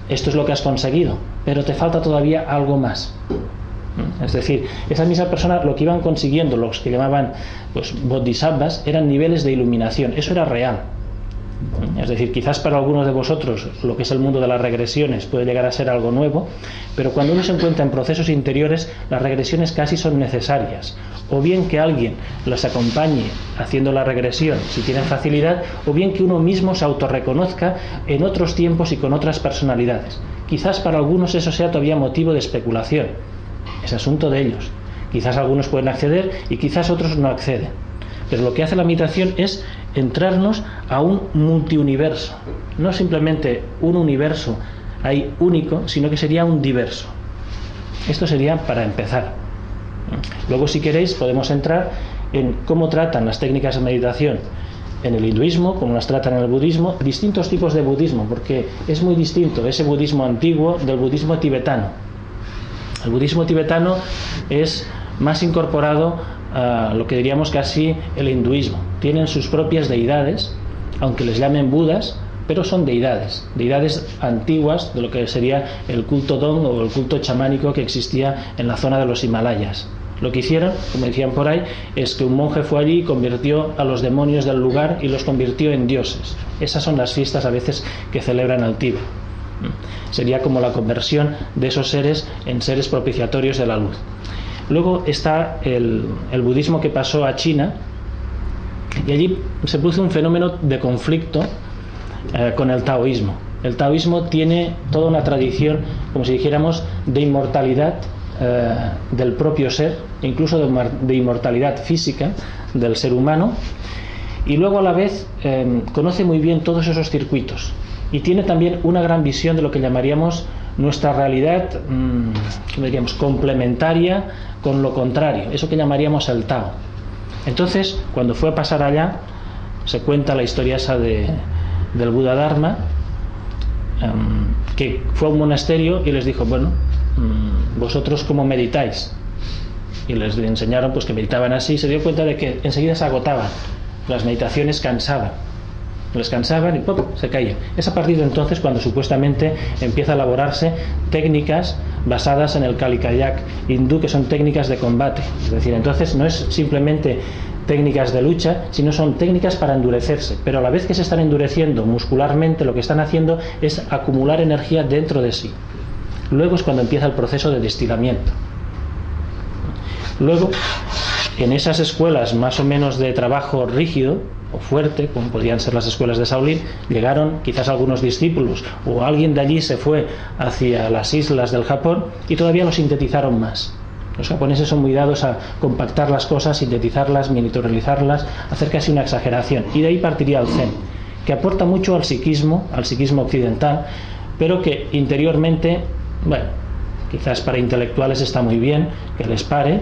[SPEAKER 3] esto es lo que has conseguido, pero te falta todavía algo más. Es decir, esa misma persona, lo que iban consiguiendo los que llamaban pues bodhisattvas, eran niveles de iluminación. Eso era real. Es decir, quizás para algunos de vosotros lo que es el mundo de las regresiones puede llegar a ser algo nuevo, pero cuando uno se encuentra en procesos interiores, las regresiones casi son necesarias. O bien que alguien los acompañe haciendo la regresión si tienen facilidad, o bien que uno mismo se autorreconozca en otros tiempos y con otras personalidades. Quizás para algunos eso sea todavía motivo de especulación. Es asunto de ellos. Quizás algunos pueden acceder y quizás otros no acceden. Pero lo que hace la meditación es entrarnos a un multiuniverso, no simplemente un universo ahí único, sino que sería un diverso. Esto sería para empezar. Luego, si queréis, podemos entrar en cómo tratan las técnicas de meditación en el hinduismo, cómo las tratan en el budismo, distintos tipos de budismo, porque es muy distinto ese budismo antiguo del budismo tibetano. El budismo tibetano es más incorporado a lo que diríamos casi el hinduismo. Tienen sus propias deidades, aunque les llamen Budas, pero son deidades antiguas de lo que sería el culto Dong o el culto chamánico que existía en la zona de los Himalayas. Lo que hicieron, como decían por ahí, es que un monje fue allí y convirtió a los demonios del lugar y los convirtió en dioses. Esas son las fiestas a veces que celebran al Tíbet. Sería como la conversión de esos seres en seres propiciatorios de la luz. Luego está el budismo que pasó a China, y allí se produce un fenómeno de conflicto con el taoísmo. El taoísmo tiene toda una tradición, como si dijéramos, de inmortalidad del propio ser, incluso de inmortalidad física del ser humano, y luego a la vez conoce muy bien todos esos circuitos, y tiene también una gran visión de lo que llamaríamos nuestra realidad, diríamos, complementaria con lo contrario, eso que llamaríamos el Tao. Entonces, cuando fue a pasar allá, se cuenta la historia esa del Buda Dharma, que fue a un monasterio y les dijo, bueno, vosotros cómo meditáis, y les enseñaron pues que meditaban así, y se dio cuenta de que enseguida se agotaban, las meditaciones les cansaban y ¡pum!, se caían. Es a partir de entonces cuando supuestamente empieza a elaborarse técnicas basadas en el Kali Kayak hindú, que son técnicas de combate. Es decir, entonces no es simplemente técnicas de lucha, sino son técnicas para endurecerse, pero a la vez que se están endureciendo muscularmente, lo que están haciendo es acumular energía dentro de sí. Luego es cuando empieza el proceso de destilamiento. Luego, en esas escuelas más o menos de trabajo rígido o fuerte, como podrían ser las escuelas de Shaolin, llegaron quizás algunos discípulos, o alguien de allí se fue hacia las islas del Japón y todavía lo sintetizaron más. Los japoneses son muy dados a compactar las cosas, sintetizarlas, miniaturizarlas, hacer casi una exageración, y de ahí partiría el Zen, que aporta mucho al psiquismo occidental, pero que interiormente, bueno, quizás para intelectuales está muy bien que les pare,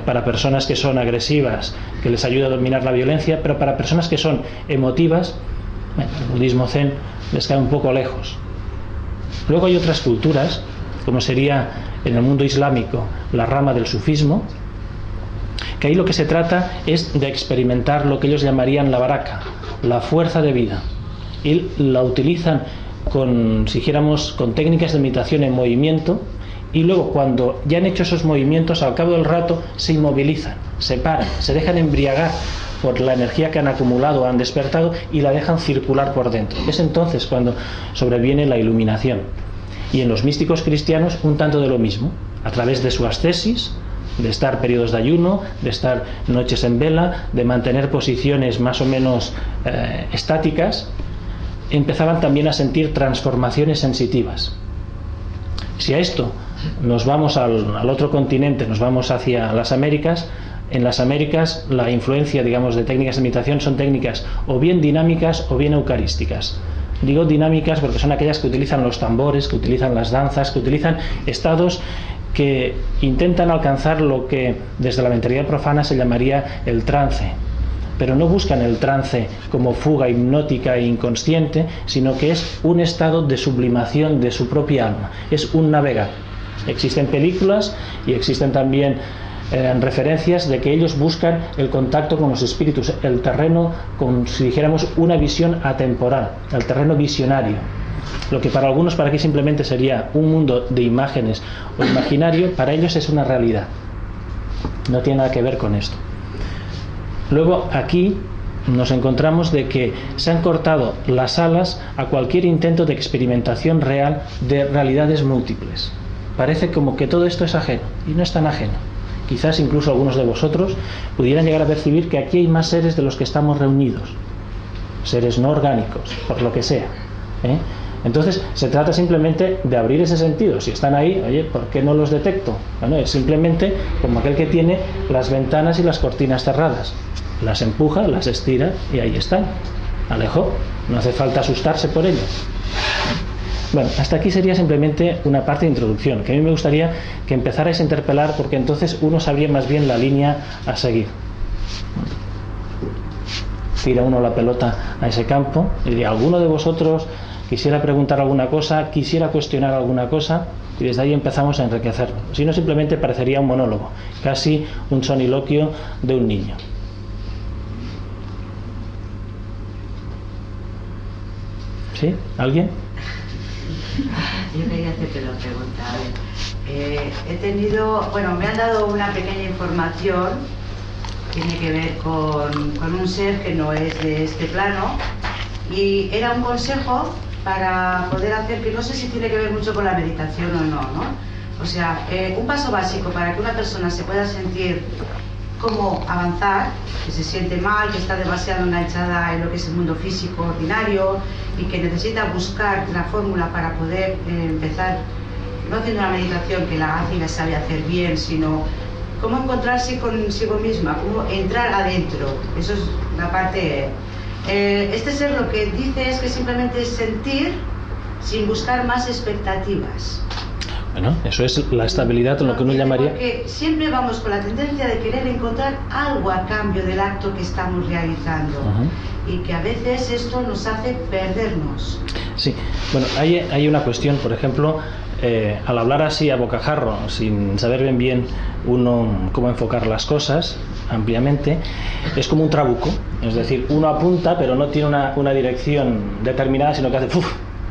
[SPEAKER 3] para personas que son agresivas, que les ayuda a dominar la violencia, pero para personas que son emotivas, bueno, el budismo zen les cae un poco lejos. Luego hay otras culturas, como sería en el mundo islámico la rama del sufismo, que ahí lo que se trata es de experimentar lo que ellos llamarían la baraka, la fuerza de vida, y la utilizan con, si dijéramos, con técnicas de meditación en movimiento, y luego cuando ya han hecho esos movimientos, al cabo del rato se inmovilizan, se paran, se dejan embriagar por la energía que han acumulado, han despertado, y la dejan circular por dentro. Es entonces cuando sobreviene la iluminación. Y en los místicos cristianos un tanto de lo mismo, a través de su ascesis, de estar periodos de ayuno, de estar noches en vela, de mantener posiciones más o menos estáticas, empezaban también a sentir transformaciones sensitivas. Si a esto nos vamos al otro continente, nos vamos hacia las Américas, en las Américas la influencia, digamos, de técnicas de meditación son técnicas o bien dinámicas o bien eucarísticas. Digo dinámicas porque son aquellas que utilizan los tambores, que utilizan las danzas, que utilizan estados que intentan alcanzar lo que desde la mentalidad profana se llamaría el trance, pero no buscan el trance como fuga hipnótica e inconsciente, sino que es un estado de sublimación de su propia alma, es un navegar. Existen películas y existen también referencias de que ellos buscan el contacto con los espíritus, el terreno con, si dijéramos, una visión atemporal, el terreno visionario. Lo que para algunos para aquí simplemente sería un mundo de imágenes o imaginario, para ellos es una realidad. No tiene nada que ver con esto. Luego aquí nos encontramos de que se han cortado las alas a cualquier intento de experimentación real de realidades múltiples. Parece como que todo esto es ajeno, y no es tan ajeno. Quizás incluso algunos de vosotros pudieran llegar a percibir que aquí hay más seres de los que estamos reunidos, seres no orgánicos, por lo que sea, Entonces se trata simplemente de abrir ese sentido. Si están ahí, oye, ¿por qué no los detecto? Bueno, es simplemente como aquel que tiene las ventanas y las cortinas cerradas, las empuja, las estira y ahí están, alejó, no hace falta asustarse por ello. Bueno, hasta aquí sería simplemente una parte de introducción, que a mí me gustaría que empezarais a interpelar, porque entonces uno sabría más bien la línea a seguir. Tira uno la pelota a ese campo y diría, ¿alguno de vosotros quisiera preguntar alguna cosa, quisiera cuestionar alguna cosa? Y desde ahí empezamos a enriquecerlo. Si no, simplemente parecería un monólogo, casi un soliloquio de un niño. ¿Sí? ¿Alguien?
[SPEAKER 4] Yo quería hacerte una pregunta. A ver, he tenido, bueno, me han dado una pequeña información, tiene que ver con un ser que no es de este plano, y era un consejo para poder hacer, que no sé si tiene que ver mucho con la meditación o no, ¿no? O sea, un paso básico para que una persona se pueda sentir como avanzar, que se siente mal, que está demasiado enganchada en lo que es el mundo físico ordinario y que necesita buscar la fórmula para poder empezar, no haciendo una meditación que la hace y la sabe hacer bien, sino cómo encontrarse consigo misma, cómo entrar adentro. Eso es la parte... este ser lo que dice es que simplemente es sentir sin buscar más expectativas.
[SPEAKER 3] Bueno, eso es la estabilidad, lo que uno llamaría...
[SPEAKER 4] Porque siempre vamos con la tendencia de querer encontrar algo a cambio del acto que estamos realizando. Y que a veces esto nos hace perdernos.
[SPEAKER 3] Sí, bueno, hay una cuestión, por ejemplo, al hablar así a bocajarro, sin saber bien uno cómo enfocar las cosas ampliamente, es como un trabuco. Es decir, uno apunta, pero no tiene una dirección determinada, sino que hace...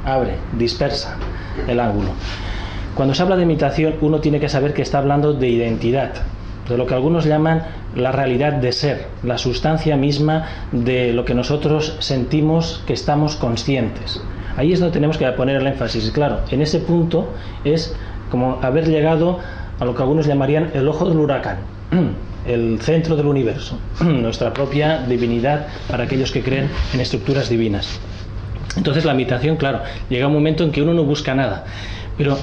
[SPEAKER 3] abre, dispersa el ángulo. Cuando se habla de meditación, uno tiene que saber que está hablando de identidad, de lo que algunos llaman la realidad de ser, la sustancia misma de lo que nosotros sentimos que estamos conscientes. Ahí es donde tenemos que poner el énfasis. Y claro, en ese punto es como haber llegado a lo que algunos llamarían el ojo del huracán, el centro del universo, nuestra propia divinidad para aquellos que creen en estructuras divinas. Entonces la meditación, claro, llega un momento en que uno no busca nada. Pero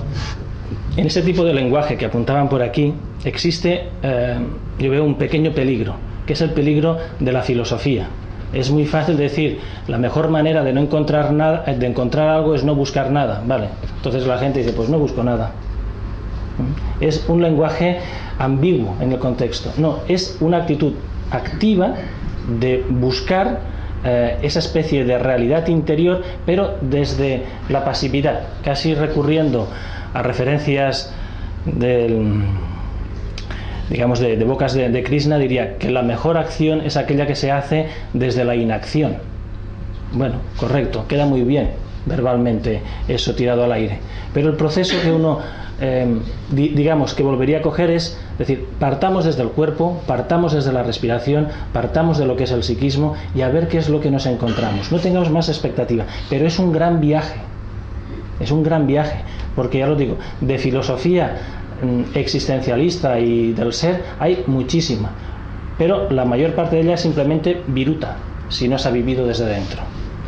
[SPEAKER 3] en ese tipo de lenguaje que apuntaban por aquí existe, yo veo un pequeño peligro, que es el peligro de la filosofía. Es muy fácil decir, la mejor manera de no encontrar nada, de encontrar algo es no buscar nada, vale. Entonces la gente dice, pues no busco nada. Es un lenguaje ambiguo en el contexto. No, es una actitud activa de buscar esa especie de realidad interior, pero desde la pasividad, casi recurriendo a referencias digamos de bocas de Krishna, diría que la mejor acción es aquella que se hace desde la inacción. Bueno, correcto, queda muy bien verbalmente eso tirado al aire, pero el proceso que uno digamos que volvería a coger es decir, partamos desde el cuerpo, partamos desde la respiración, partamos de lo que es el psiquismo y a ver qué es lo que nos encontramos. No tengamos más expectativa, pero es un gran viaje, porque ya lo digo, de filosofía existencialista y del ser hay muchísima, pero la mayor parte de ella es simplemente viruta si no se ha vivido desde dentro.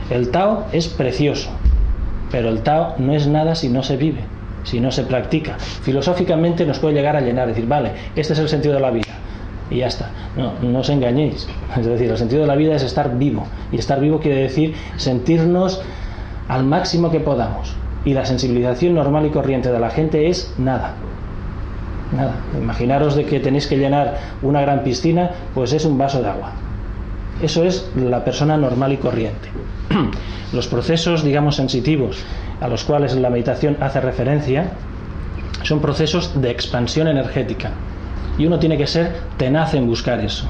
[SPEAKER 3] El Tao es precioso, pero el Tao no es nada si no se vive, si no se practica. Filosóficamente nos puede llegar a llenar, decir, vale, este es el sentido de la vida y ya está. No os engañéis, es decir, el sentido de la vida es estar vivo, y estar vivo quiere decir sentirnos al máximo que podamos, y la sensibilización normal y corriente de la gente es nada. Imaginaros de que tenéis que llenar una gran piscina, pues es un vaso de agua. Eso es la persona normal y corriente. Los procesos, digamos, sensitivos a los cuales la meditación hace referencia son procesos de expansión energética, y uno tiene que ser tenaz en buscar eso,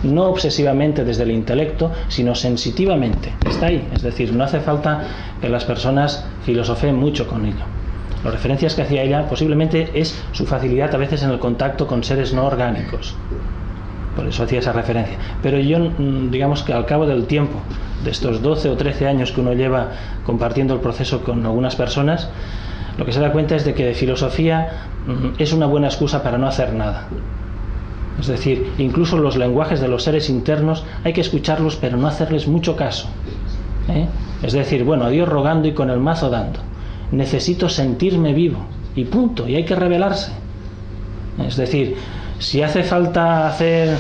[SPEAKER 3] no obsesivamente desde el intelecto, sino sensitivamente. Está ahí, es decir, no hace falta que las personas filosofeen mucho con ello. Las referencias que hacía ella posiblemente es su facilidad a veces en el contacto con seres no orgánicos, por eso hacía esa referencia. Pero yo, digamos que al cabo del tiempo, de estos 12 o 13 años que uno lleva compartiendo el proceso con algunas personas, lo que se da cuenta es de que filosofía es una buena excusa para no hacer nada. Es decir, incluso los lenguajes de los seres internos hay que escucharlos, pero no hacerles mucho caso. Es decir, bueno, a Dios rogando y con el mazo dando. Necesito sentirme vivo, y punto, y hay que revelarse. Es decir, si hace falta hacer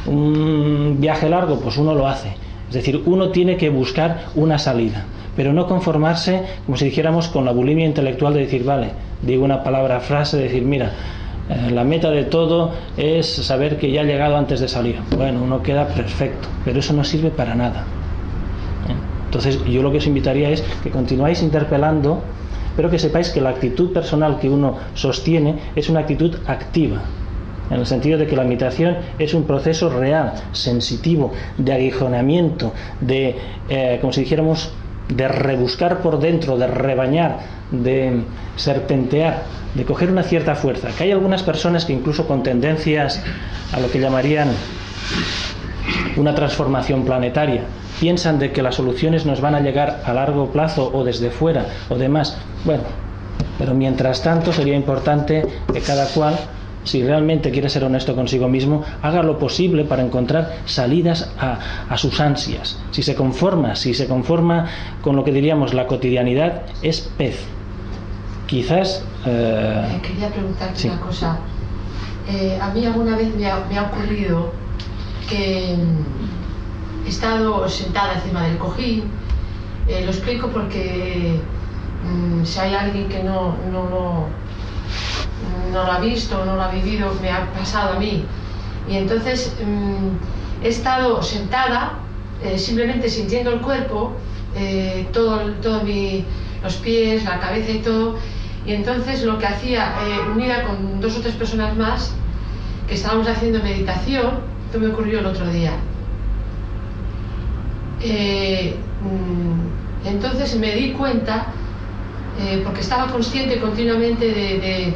[SPEAKER 3] un viaje largo, pues uno lo hace. Es decir, uno tiene que buscar una salida, pero no conformarse, como si dijéramos, con la bulimia intelectual de decir, vale, digo una palabra, frase, de decir, mira, la meta de todo es saber que ya he llegado antes de salir. Bueno, uno queda perfecto, pero eso no sirve para nada. Entonces, yo lo que os invitaría es que continuáis interpelando, pero que sepáis que la actitud personal que uno sostiene es una actitud activa, en el sentido de que la meditación es un proceso real, sensitivo, de aguijonamiento, de, como si dijéramos, de rebuscar por dentro, de rebañar, de serpentear, de coger una cierta fuerza. Que hay algunas personas que incluso con tendencias a lo que llamarían una transformación planetaria piensan de que las soluciones nos van a llegar a largo plazo o desde fuera o demás. Bueno, pero mientras tanto sería importante que cada cual, si realmente quiere ser honesto consigo mismo, haga lo posible para encontrar salidas a sus ansias. Si se conforma con lo que diríamos la cotidianidad, es pez. Quizás...
[SPEAKER 5] Quería preguntarte
[SPEAKER 3] sí.
[SPEAKER 5] una cosa. A mí alguna vez me ha ocurrido que he estado sentada encima del cojín. Lo explico porque si hay alguien que no lo ha visto o no lo ha vivido, me ha pasado a mí. Y entonces he estado sentada simplemente sintiendo el cuerpo, los pies, la cabeza y todo. Y entonces lo que hacía, unida con 2 o 3 personas más que estábamos haciendo meditación, esto me ocurrió el otro día. Entonces me di cuenta, porque estaba consciente continuamente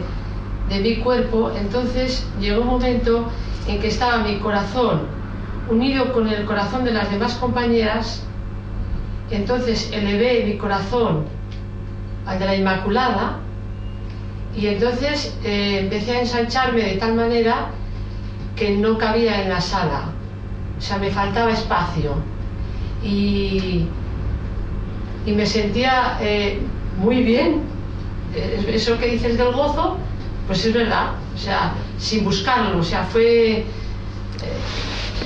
[SPEAKER 5] de mi cuerpo. Entonces llegó un momento en que estaba mi corazón unido con el corazón de las demás compañeras. Entonces elevé mi corazón al de la Inmaculada y entonces empecé a ensancharme de tal manera que no cabía en la sala, o sea, me faltaba espacio y me sentía muy bien. Eso que dices del gozo, pues es verdad, o sea, sin buscarlo, o sea, fue...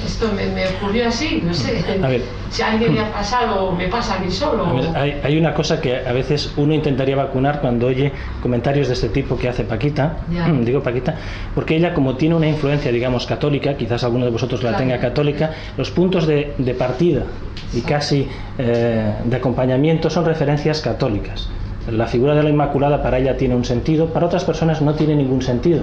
[SPEAKER 5] esto me ocurrió así, no sé.
[SPEAKER 3] A ver,
[SPEAKER 5] si a alguien le ha pasado o me pasa a mí solo.
[SPEAKER 3] A ver, hay una cosa que a veces uno intentaría vacunar cuando oye comentarios de este tipo que hace Paquita. Digo Paquita, porque ella, como tiene una influencia, digamos, católica, quizás alguno de vosotros la tenga católica, los puntos de partida y casi de acompañamiento son referencias católicas. La figura de la Inmaculada para ella tiene un sentido, para otras personas no tiene ningún sentido.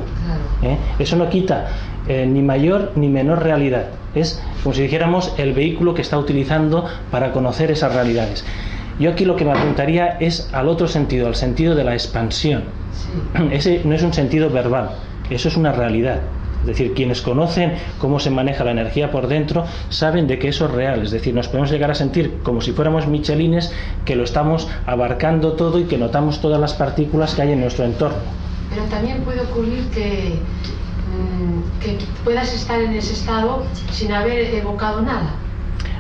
[SPEAKER 3] Eso no quita ni mayor ni menor realidad. Es como si dijéramos el vehículo que está utilizando para conocer esas realidades. Yo aquí lo que me apuntaría es al otro sentido, al sentido de la expansión. Ese no es un sentido verbal, eso es una realidad. Es decir, quienes conocen cómo se maneja la energía por dentro saben de que eso es real. Es decir, nos podemos llegar a sentir como si fuéramos michelines, que lo estamos abarcando todo y que notamos todas las partículas que hay en nuestro entorno.
[SPEAKER 5] Pero también puede ocurrir que puedas estar en ese estado sin haber evocado nada.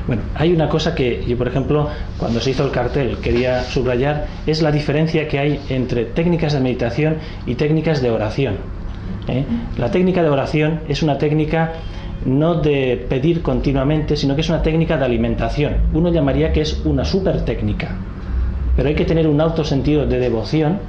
[SPEAKER 3] Bueno, hay una cosa que yo, por ejemplo, cuando se hizo el cartel quería subrayar, es la diferencia que hay entre técnicas de meditación y técnicas de oración. La técnica de oración es una técnica no de pedir continuamente, sino que es una técnica de alimentación. Uno llamaría que es una super técnica, pero hay que tener un alto sentido de devoción.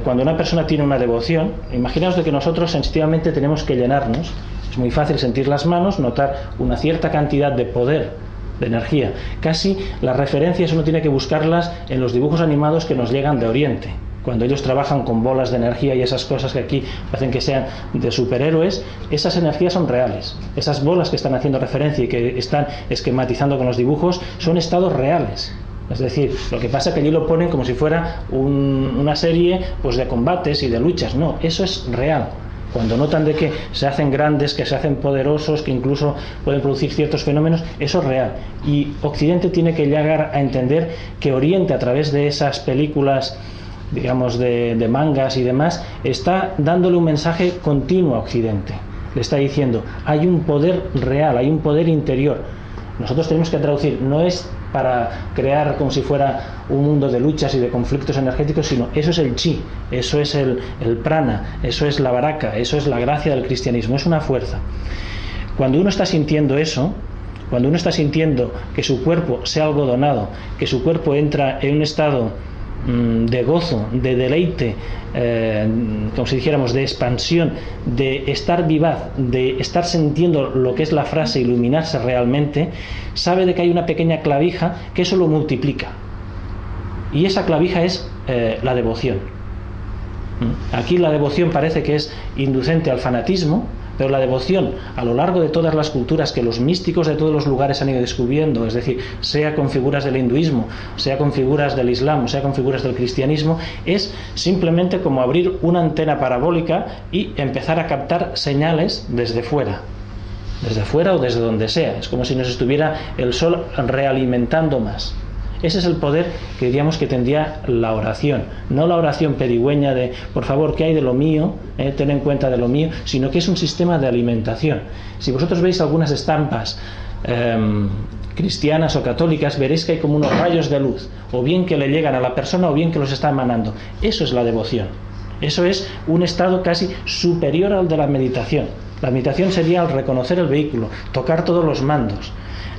[SPEAKER 3] Cuando una persona tiene una devoción, imaginaos de que nosotros sensitivamente tenemos que llenarnos. Es muy fácil sentir las manos, notar una cierta cantidad de poder, de energía. Casi las referencias uno tiene que buscarlas en los dibujos animados que nos llegan de Oriente. Cuando ellos trabajan con bolas de energía y esas cosas que aquí hacen que sean de superhéroes, esas energías son reales. Esas bolas que están haciendo referencia y que están esquematizando con los dibujos son estados reales. Es decir, lo que pasa es que allí lo ponen como si fuera una serie pues de combates y de luchas. No, eso es real. Cuando notan de que se hacen grandes, que se hacen poderosos, que incluso pueden producir ciertos fenómenos, eso es real. Y Occidente tiene que llegar a entender que Oriente, a través de esas películas, digamos, de mangas y demás, está dándole un mensaje continuo a Occidente. Le está diciendo, hay un poder real, hay un poder interior. Nosotros tenemos que traducir, no es para crear como si fuera un mundo de luchas y de conflictos energéticos, sino eso es el chi, eso es el prana, eso es la baraka, eso es la gracia del cristianismo, es una fuerza. Cuando uno está sintiendo eso, cuando uno está sintiendo que su cuerpo se ha algodonado, que su cuerpo entra en un estado de gozo, de deleite, como si dijéramos de expansión, de estar vivaz, de estar sintiendo lo que es la frase iluminarse realmente, sabe de que hay una pequeña clavija que eso lo multiplica, y esa clavija es la devoción. Aquí la devoción parece que es inducente al fanatismo, Pero la devoción, a lo largo de todas las culturas que los místicos de todos los lugares han ido descubriendo, es decir, sea con figuras del hinduismo, sea con figuras del islam, sea con figuras del cristianismo, es simplemente como abrir una antena parabólica y empezar a captar señales desde fuera o desde donde sea. Es como si nos estuviera el sol realimentando más. Ese es el poder que diríamos que tendría la oración, no la oración pedigüeña de por favor, ¿qué hay de lo mío? Ten en cuenta de lo mío, sino que es un sistema de alimentación. Si vosotros veis algunas estampas cristianas o católicas, veréis que hay como unos rayos de luz, o bien que le llegan a la persona o bien que los está emanando. Eso es la devoción. Eso es un estado casi superior al de la meditación. La meditación sería el reconocer el vehículo, tocar todos los mandos.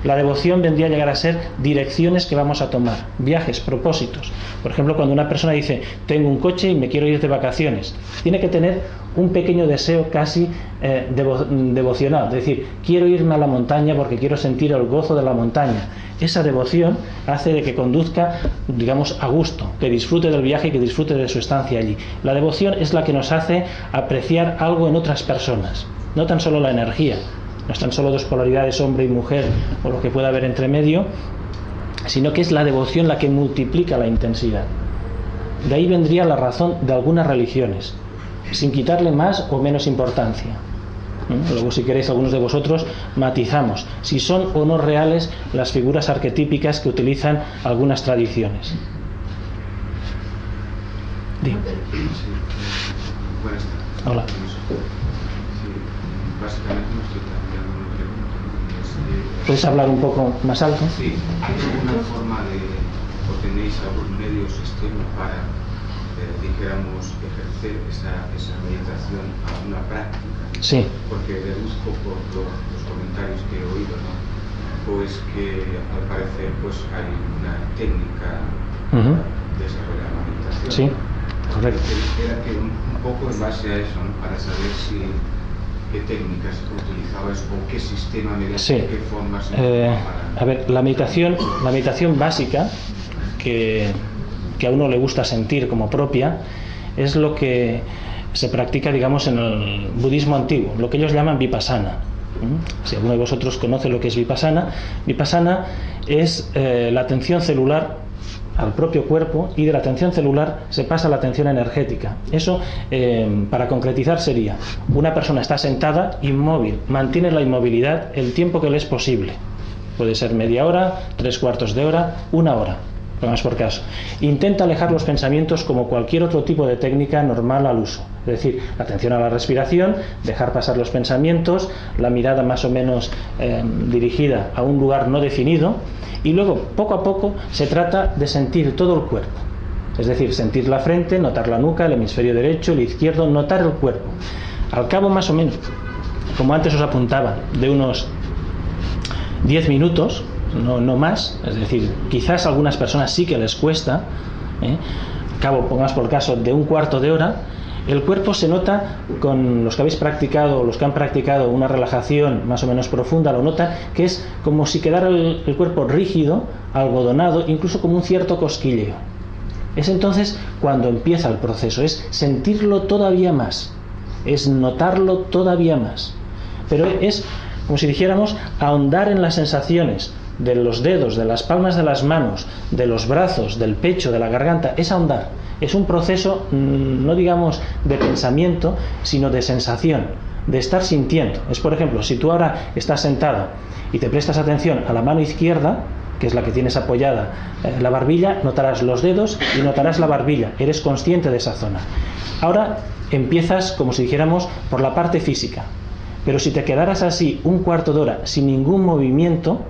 [SPEAKER 3] La devoción vendría a llegar a ser direcciones que vamos a tomar, viajes, propósitos. Por ejemplo, cuando una persona dice, tengo un coche y me quiero ir de vacaciones, tiene que tener un pequeño deseo casi devocional, es decir, quiero irme a la montaña porque quiero sentir el gozo de la montaña. Esa devoción hace de que conduzca, digamos, a gusto, que disfrute del viaje y que disfrute de su estancia allí. La devoción es la que nos hace apreciar algo en otras personas, no tan solo la energía. No están solo dos polaridades, hombre y mujer, o lo que pueda haber entre medio, sino que es la devoción la que multiplica la intensidad. De ahí vendría la razón de algunas religiones, sin quitarle más o menos importancia. Luego, si queréis, algunos de vosotros matizamos si son o no reales las figuras arquetípicas que utilizan algunas tradiciones.
[SPEAKER 6] Sí. Buenas tardes.
[SPEAKER 3] Hola.
[SPEAKER 6] Básicamente me estoy planteando una pregunta.
[SPEAKER 3] ¿Puedes hablar un poco más alto?
[SPEAKER 6] Sí, ¿hay alguna forma de, o tenéis algún medio o sistema para, dijéramos, ejercer esa meditación a una práctica?
[SPEAKER 3] Sí.
[SPEAKER 6] Porque deduzco por los comentarios que he oído, ¿no? Pues que al parecer pues hay una técnica para desarrollar la meditación.
[SPEAKER 3] Sí, correcto.
[SPEAKER 6] Era que un poco en base a eso, ¿no? Para saber si qué técnicas utilizabas o qué sistema mediante qué formas
[SPEAKER 3] a ver, la meditación básica que a uno le gusta sentir como propia es lo que se practica, digamos, en el budismo antiguo, lo que ellos llaman vipassana. Si alguno de vosotros conoce lo que es vipassana es la atención celular al propio cuerpo, y de la atención celular se pasa a la atención energética. Eso, para concretizar, sería: una persona está sentada, inmóvil, mantiene la inmovilidad el tiempo que le es posible. Puede ser media hora, 3/4 de hora, 1 hora, pongamos por caso. Intenta alejar los pensamientos como cualquier otro tipo de técnica normal al uso. Es decir, la atención a la respiración, dejar pasar los pensamientos, la mirada más o menos dirigida a un lugar no definido, y luego, poco a poco, se trata de sentir todo el cuerpo. Es decir, sentir la frente, notar la nuca, el hemisferio derecho, el izquierdo, notar el cuerpo. Al cabo, más o menos, como antes os apuntaba, de unos 10 minutos, no más, es decir, quizás a algunas personas sí que les cuesta, al cabo, pongamos por caso, de 1/4 de hora, el cuerpo se nota, con los que habéis practicado, los que han practicado una relajación más o menos profunda, lo nota que es como si quedara el cuerpo rígido, algodonado, incluso como un cierto cosquilleo. Es entonces cuando empieza el proceso, es sentirlo todavía más, es notarlo todavía más. Pero es como si dijéramos ahondar en las sensaciones de los dedos, de las palmas de las manos, de los brazos, del pecho, de la garganta. Es ahondar. Es un proceso, no digamos de pensamiento, sino de sensación, de estar sintiendo. Es, por ejemplo, si tú ahora estás sentado y te prestas atención a la mano izquierda, que es la que tienes apoyada la barbilla, notarás los dedos y notarás la barbilla. Eres consciente de esa zona. Ahora empiezas, como si dijéramos, por la parte física. Pero si te quedaras así 1/4 de hora sin ningún movimiento,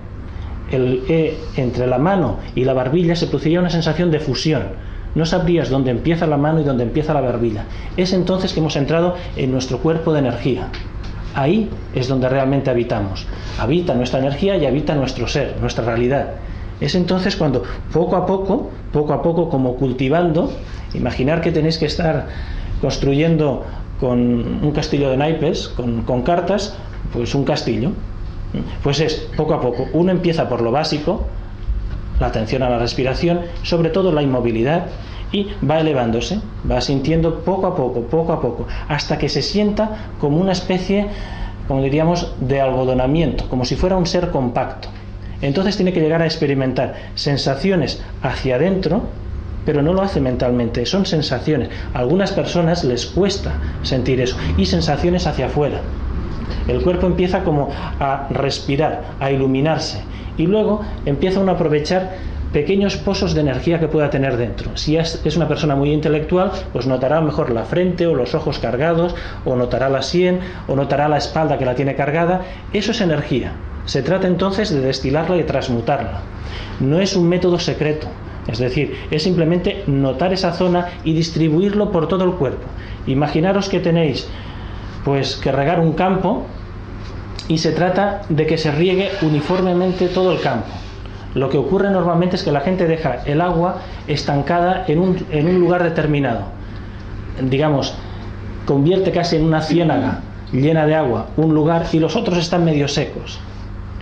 [SPEAKER 3] entre la mano y la barbilla se produciría una sensación de fusión. No sabrías dónde empieza la mano y dónde empieza la barbilla. Es entonces que hemos entrado en nuestro cuerpo de energía. Ahí es donde realmente habitamos. Habita nuestra energía y habita nuestro ser, nuestra realidad. Es entonces cuando poco a poco, como cultivando, imaginar que tenéis que estar construyendo con un castillo de naipes, con cartas, pues un castillo. Pues es poco a poco. Uno empieza por lo básico, la atención a la respiración, sobre todo la inmovilidad, y va elevándose, va sintiendo poco a poco, hasta que se sienta como una especie, como diríamos, de algodonamiento, como si fuera un ser compacto. Entonces tiene que llegar a experimentar sensaciones hacia adentro, pero no lo hace mentalmente, son sensaciones. A algunas personas les cuesta sentir eso, y sensaciones hacia afuera. El cuerpo empieza como a respirar, a iluminarse, y luego empieza uno a aprovechar pequeños pozos de energía que pueda tener dentro. Si es una persona muy intelectual, pues notará mejor la frente o los ojos cargados, o notará la sien, o notará la espalda que la tiene cargada. Eso es energía. Se trata entonces de destilarla y transmutarla. No es un método secreto, es decir, es simplemente notar esa zona y distribuirlo por todo el cuerpo. Imaginaros que tenéis pues que regar un campo, y se trata de que se riegue uniformemente todo el campo. Lo que ocurre normalmente es que la gente deja el agua estancada en un lugar determinado. Digamos, convierte casi en una ciénaga llena de agua un lugar, y los otros están medio secos.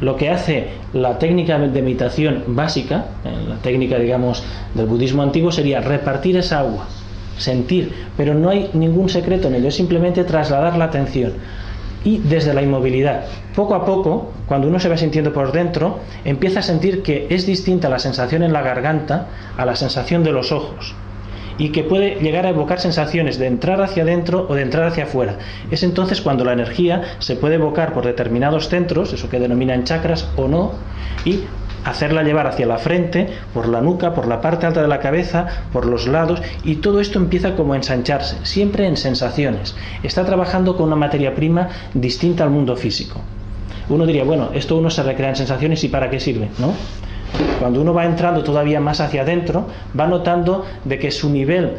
[SPEAKER 3] Lo que hace la técnica de meditación básica, la técnica, digamos, del budismo antiguo, sería repartir esa agua, sentir, pero no hay ningún secreto en ello, es simplemente trasladar la atención. Y desde la inmovilidad, poco a poco, cuando uno se va sintiendo por dentro, empieza a sentir que es distinta la sensación en la garganta a la sensación de los ojos, y que puede llegar a evocar sensaciones de entrar hacia adentro o de entrar hacia afuera. Es entonces cuando la energía se puede evocar por determinados centros, eso que denominan chakras o no, y hacerla llevar hacia la frente, por la nuca, por la parte alta de la cabeza, por los lados, y todo esto empieza como a ensancharse, siempre en sensaciones. Está trabajando con una materia prima distinta al mundo físico. Uno diría, bueno, esto uno se recrea en sensaciones, ¿y para qué sirve? ¿No? Cuando uno va entrando todavía más hacia adentro, va notando de que su nivel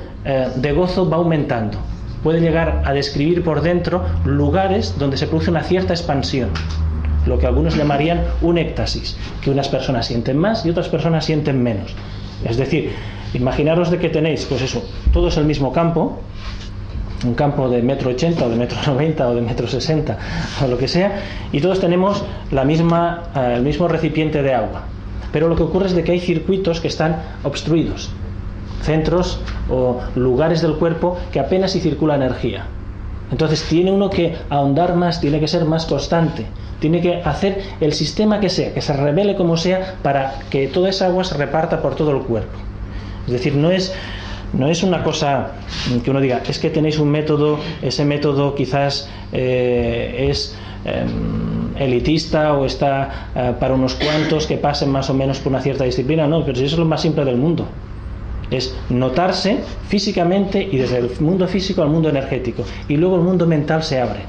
[SPEAKER 3] de gozo va aumentando. Puede llegar a describir por dentro lugares donde se produce una cierta expansión, lo que algunos llamarían un éxtasis, que unas personas sienten más y otras personas sienten menos. Es decir, imaginaros de que tenéis, pues eso, todo es el mismo campo, un campo de 1,80 m o de 1,90 m o de 1,60 m o lo que sea, y todos tenemos el mismo recipiente de agua. Pero lo que ocurre es de que hay circuitos que están obstruidos, centros o lugares del cuerpo que apenas si circula energía. Entonces tiene uno que ahondar más, tiene que ser más constante, tiene que hacer el sistema que sea, que se revele como sea, para que toda esa agua se reparta por todo el cuerpo. Es decir, no es una cosa que uno diga, es que tenéis un método, ese método quizás es elitista o está para unos cuantos que pasen más o menos por una cierta disciplina. No, pero si eso es lo más simple del mundo. Es notarse físicamente, y desde el mundo físico al mundo energético, y luego el mundo mental se abre.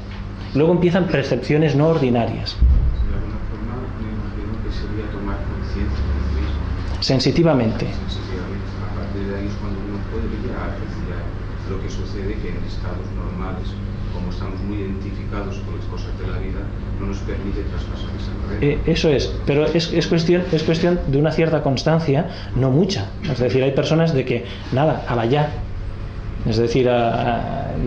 [SPEAKER 3] Luego empiezan percepciones no ordinarias.
[SPEAKER 6] De alguna forma me imagino que sería tomar conciencia de uno mismo.
[SPEAKER 3] Sensitivamente.
[SPEAKER 6] Sensitivamente. A partir de ahí es cuando uno podría apreciar lo que sucede, que en estados normales, como estamos muy identificados con las cosas de la vida, no nos permite traspasar esa barrera.
[SPEAKER 3] Eso es, pero es cuestión de una cierta constancia, no mucha. Es decir, hay personas de que, nada, a la ya. Es decir,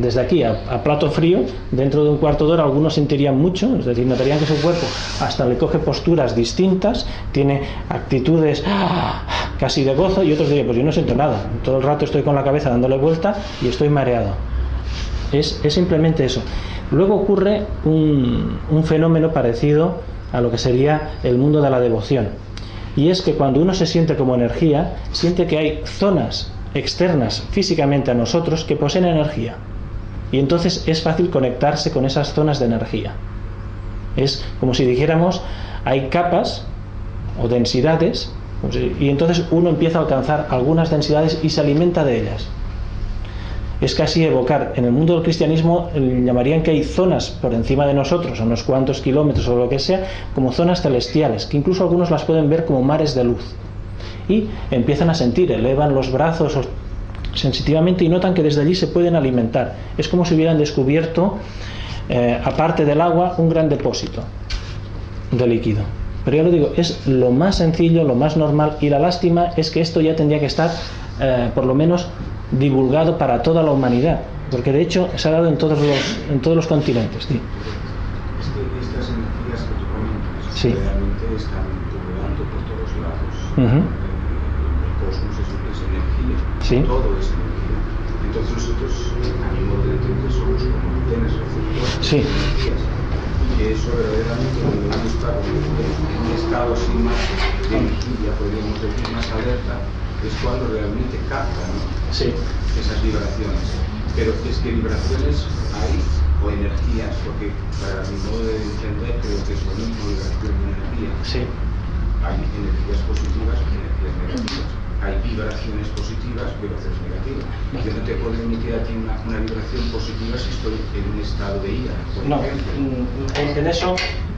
[SPEAKER 3] desde aquí a plato frío, dentro de un cuarto de hora algunos sentirían mucho, es decir, notarían que su cuerpo hasta le coge posturas distintas, tiene actitudes casi de gozo, y otros dirían, pues yo no siento nada, todo el rato estoy con la cabeza dándole vuelta y estoy mareado. Es simplemente eso. Luego ocurre un fenómeno parecido a lo que sería el mundo de la devoción, y es que cuando uno se siente como energía, siente que hay zonas externas físicamente a nosotros que poseen energía, y entonces es fácil conectarse con esas zonas de energía. Es como si dijéramos, hay capas o densidades, y entonces uno empieza a alcanzar algunas densidades y se alimenta de ellas. Es casi evocar, en el mundo del cristianismo llamarían que hay zonas por encima de nosotros, a unos cuantos kilómetros o lo que sea, como zonas celestiales, que incluso algunos las pueden ver como mares de luz, y empiezan a sentir, elevan los brazos sensitivamente y notan que desde allí se pueden alimentar. Es como si hubieran descubierto, aparte del agua, un gran depósito de líquido. Pero ya lo digo, es lo más sencillo, lo más normal, y la lástima es que esto ya tendría que estar por lo menos divulgado para toda la humanidad, porque de hecho se ha dado en todos los continentes. ¿Sí?
[SPEAKER 6] Estas energías que tú comentas,
[SPEAKER 3] sí,
[SPEAKER 6] realmente están pululando por todos lados.
[SPEAKER 3] Sí.
[SPEAKER 6] Todo es energía. Entonces nosotros, a mi modo de entender, somos como antenas receptoras
[SPEAKER 3] Sí.
[SPEAKER 6] de energías. Y que eso verdaderamente, cuando uno está en un estado así más de vigilia, podríamos decir, más alerta, es cuando realmente capta, ¿no?,
[SPEAKER 3] Sí.
[SPEAKER 6] esas vibraciones. Pero es que vibraciones hay, o energías, porque para mi modo de entender creo que es lo mismo, vibración y energía.
[SPEAKER 3] Sí.
[SPEAKER 6] Hay energías positivas y energías negativas. Hay vibraciones positivas, vibraciones negativas. Yo no te puedo emitir aquí una vibración positiva si estoy en un estado de ira, por
[SPEAKER 3] No,
[SPEAKER 6] ejemplo.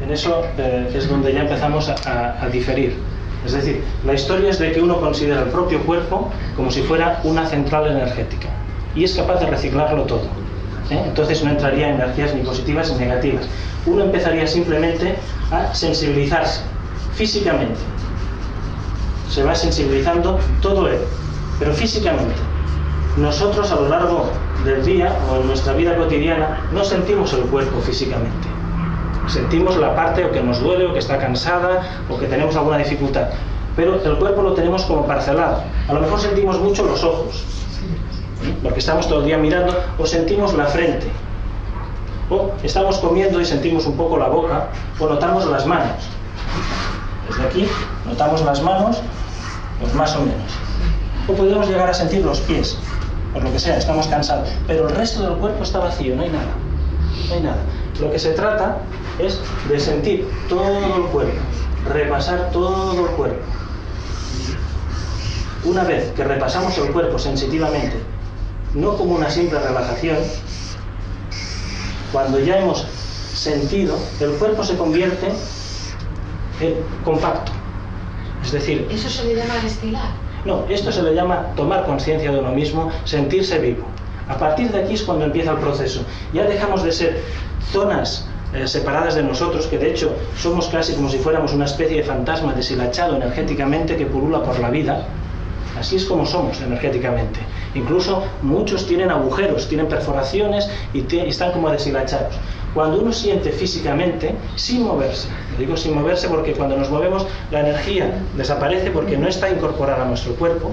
[SPEAKER 3] en eso es donde ya empezamos a diferir. Es decir, la historia es de que uno considera el propio cuerpo como si fuera una central energética y es capaz de reciclarlo todo. Entonces no entraría en energías ni positivas ni negativas. Uno empezaría simplemente a sensibilizarse físicamente. Se va sensibilizando todo él, pero físicamente. Nosotros a lo largo del día o en nuestra vida cotidiana no sentimos el cuerpo físicamente. Sentimos la parte o que nos duele o que está cansada o que tenemos alguna dificultad. Pero el cuerpo lo tenemos como parcelado. A lo mejor sentimos mucho los ojos, porque estamos todo el día mirando, o sentimos la frente, o estamos comiendo y sentimos un poco la boca, o notamos las manos. Desde aquí notamos las manos, pues más o menos. O podemos llegar a sentir los pies, por lo que sea, estamos cansados. Pero el resto del cuerpo está vacío, no hay nada. No hay nada. Lo que se trata es de sentir todo el cuerpo, repasar todo el cuerpo. Una vez que repasamos el cuerpo sensitivamente, no como una simple relajación, cuando ya hemos sentido, el cuerpo se convierte en compacto. Es decir,
[SPEAKER 5] ¿Eso se le llama destilar?
[SPEAKER 3] no, esto se le llama tomar conciencia de uno mismo, sentirse vivo. A partir de aquí es cuando empieza el proceso. Ya dejamos de ser zonas separadas de nosotros, que de hecho somos casi como si fuéramos una especie de fantasma deshilachado energéticamente que pulula por la vida. Así es como somos energéticamente. Incluso muchos tienen agujeros, tienen perforaciones y están como deshilachados. Cuando uno siente físicamente, sin moverse, lo digo sin moverse porque cuando nos movemos la energía desaparece porque no está incorporada a nuestro cuerpo,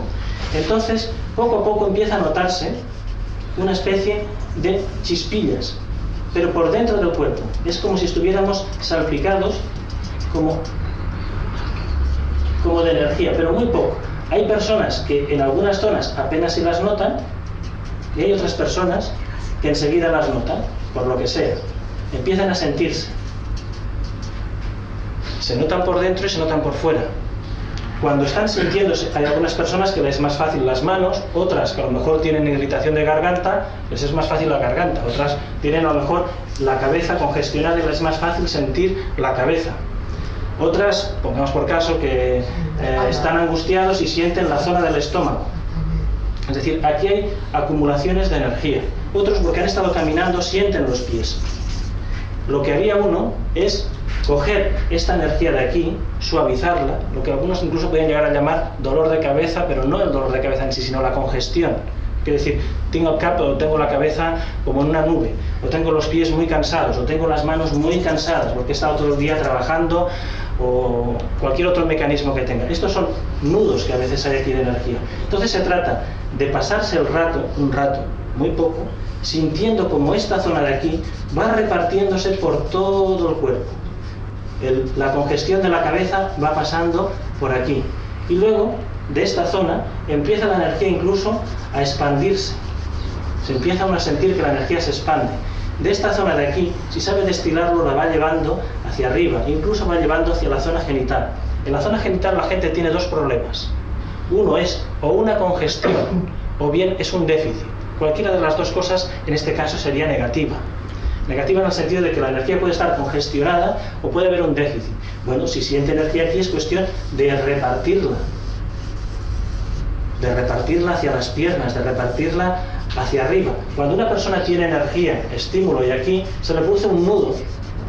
[SPEAKER 3] entonces poco a poco empieza a notarse una especie de chispillas, pero por dentro del cuerpo. Es como si estuviéramos salpicados como de energía, pero muy poco. Hay personas que en algunas zonas apenas si las notan y hay otras personas que enseguida las notan, por lo que sea. Empiezan a sentirse. Se notan por dentro y se notan por fuera. Cuando están sintiéndose, hay algunas personas que les es más fácil las manos, otras que a lo mejor tienen irritación de garganta, les es más fácil la garganta, otras tienen a lo mejor la cabeza congestionada y les es más fácil sentir la cabeza. Otras, pongamos por caso, que están angustiados y sienten la zona del estómago. Es decir, aquí hay acumulaciones de energía. Otros, porque han estado caminando, sienten los pies. Lo que haría uno es coger esta energía de aquí, suavizarla, lo que algunos incluso pueden llegar a llamar dolor de cabeza, pero no el dolor de cabeza en sí, sino la congestión. Quiere decir, tengo la cabeza como en una nube, o tengo los pies muy cansados, o tengo las manos muy cansadas, porque he estado todo el día trabajando, o cualquier otro mecanismo que tenga. Estos son nudos que a veces hay aquí de energía. Entonces se trata de pasarse el rato, un rato, muy poco, sintiendo como esta zona de aquí va repartiéndose por todo el cuerpo. La congestión de la cabeza va pasando por aquí. Y luego, de esta zona, empieza la energía incluso a expandirse. Se empieza uno a sentir que la energía se expande. De esta zona de aquí, si sabe destilarlo, la va llevando hacia arriba, incluso va llevando hacia la zona genital. En la zona genital la gente tiene dos problemas. Uno es o una congestión o bien es un déficit. Cualquiera de las dos cosas en este caso sería negativa. Negativa en el sentido de que la energía puede estar congestionada o puede haber un déficit. Bueno, si siente energía aquí es cuestión de repartirla. De repartirla hacia las piernas, de repartirla hacia arriba. Cuando una persona tiene energía, estímulo y aquí se le produce un nudo.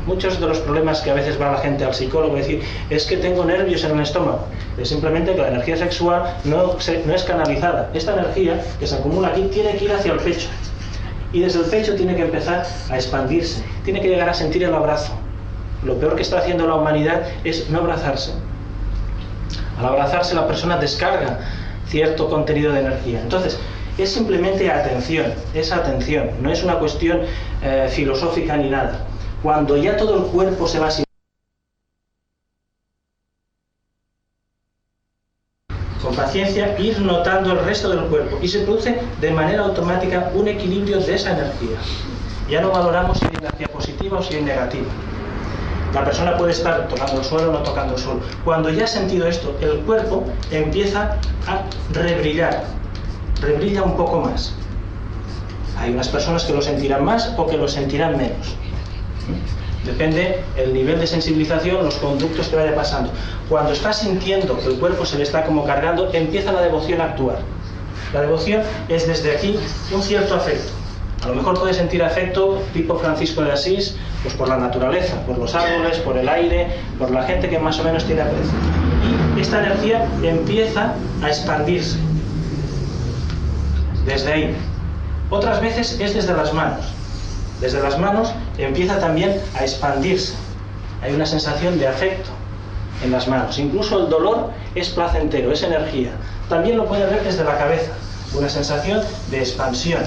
[SPEAKER 3] Muchos de los problemas que a veces va la gente al psicólogo a decir es que tengo nervios en el estómago. Es simplemente que la energía sexual no es canalizada. Esta energía que se acumula aquí tiene que ir hacia el pecho. Y desde el pecho tiene que empezar a expandirse. Tiene que llegar a sentir el abrazo. Lo peor que está haciendo la humanidad es no abrazarse. Al abrazarse la persona descarga cierto contenido de energía. Entonces, es simplemente atención, es atención, no es una cuestión filosófica ni nada. Cuando ya todo el cuerpo se va con paciencia, ir notando el resto del cuerpo y se produce de manera automática un equilibrio de esa energía. Ya no valoramos si hay energía positiva o si hay negativa. La persona puede estar tocando el suelo o no tocando el suelo. Cuando ya ha sentido esto, el cuerpo empieza a rebrilla un poco más. Hay unas personas que lo sentirán más o que lo sentirán menos. Depende el nivel de sensibilización, los conductos que vaya pasando. Cuando está sintiendo que el cuerpo se le está como cargando, empieza la devoción a actuar. La devoción es desde aquí un cierto afecto. A lo mejor puede sentir afecto tipo Francisco de Asís, pues por la naturaleza, por los árboles, por el aire, por la gente que más o menos tiene aprecio. Y esta energía empieza a expandirse desde ahí. Otras veces es desde las manos. Desde las manos empieza también a expandirse. Hay una sensación de afecto en las manos. Incluso el dolor es placentero, es energía. También lo puede ver desde la cabeza, una sensación de expansión.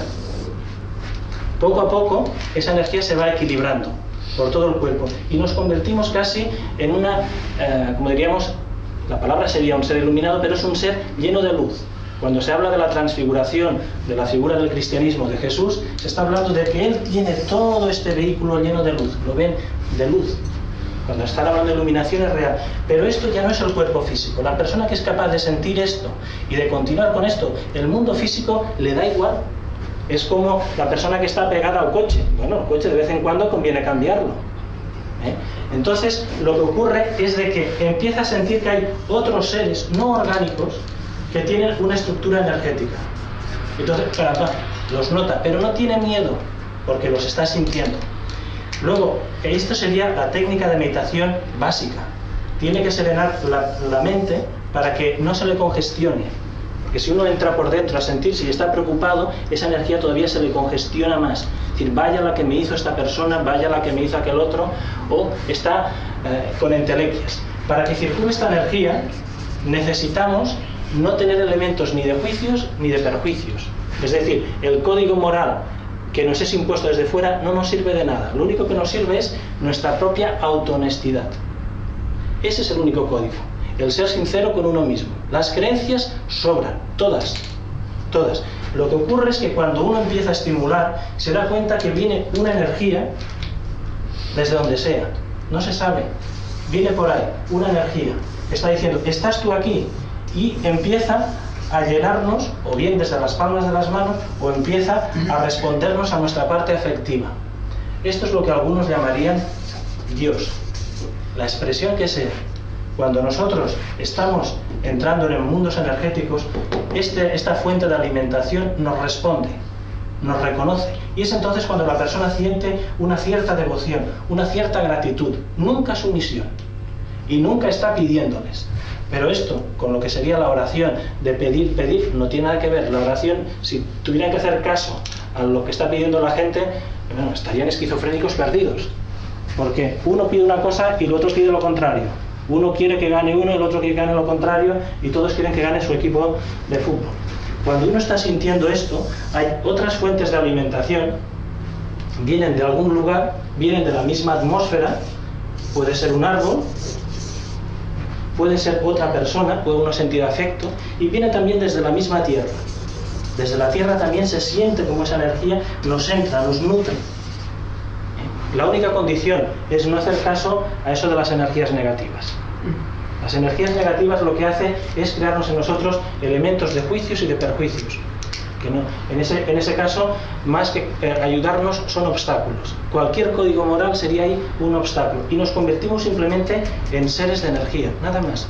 [SPEAKER 3] Poco a poco esa energía se va equilibrando por todo el cuerpo y nos convertimos casi en una, como diríamos, la palabra sería un ser iluminado, pero es un ser lleno de luz. Cuando se habla de la transfiguración, de la figura del cristianismo de Jesús, se está hablando de que Él tiene todo este vehículo lleno de luz, lo ven de luz. Cuando están hablando de iluminación es real, pero esto ya no es el cuerpo físico. La persona que es capaz de sentir esto y de continuar con esto, el mundo físico le da igual. Es como la persona que está pegada al coche. Bueno, el coche de vez en cuando conviene cambiarlo. Entonces, lo que ocurre es de que empieza a sentir que hay otros seres no orgánicos que tienen una estructura energética. Entonces, los nota, pero no tiene miedo, porque los está sintiendo. Luego, esto sería la técnica de meditación básica. Tiene que serenar la mente para que no se le congestione. Porque si uno entra por dentro a sentirse y está preocupado, esa energía todavía se le congestiona más. Es decir, vaya la que me hizo esta persona, vaya la que me hizo aquel otro, o está con entelequias. Para que circule esta energía, necesitamos no tener elementos ni de juicios ni de perjuicios. Es decir, el código moral que nos es impuesto desde fuera no nos sirve de nada. Lo único que nos sirve es nuestra propia autohonestidad. Ese es el único código. El ser sincero con uno mismo. Las creencias sobran, todas. Lo que ocurre es que cuando uno empieza a estimular, se da cuenta que viene una energía desde donde sea. No se sabe. Viene por ahí, una energía. Está diciendo, ¿estás tú aquí? Y empieza a llenarnos, o bien desde las palmas de las manos, o empieza a respondernos a nuestra parte afectiva. Esto es lo que algunos llamarían Dios. La expresión que sea. Cuando nosotros estamos entrando en mundos energéticos, esta fuente de alimentación nos responde, nos reconoce. Y es entonces cuando la persona siente una cierta devoción, una cierta gratitud, nunca sumisión. Y nunca está pidiéndoles. Pero esto, con lo que sería la oración de pedir, no tiene nada que ver. La oración, si tuvieran que hacer caso a lo que está pidiendo la gente, bueno, estarían esquizofrénicos perdidos. Porque uno pide una cosa y el otro pide lo contrario. Uno quiere que gane uno, el otro quiere que gane lo contrario, y todos quieren que gane su equipo de fútbol. Cuando uno está sintiendo esto, hay otras fuentes de alimentación, vienen de algún lugar, vienen de la misma atmósfera, puede ser un árbol, puede ser otra persona, puede uno sentir afecto, y viene también desde la misma tierra. Desde la tierra también se siente como esa energía nos entra, nos nutre. La única condición es no hacer caso a eso de las energías negativas. Las energías negativas lo que hace es crearnos en nosotros elementos de juicios y de perjuicios. Que no, en ese caso, más que ayudarnos, son obstáculos. Cualquier código moral sería ahí un obstáculo. Y nos convertimos simplemente en seres de energía, nada más.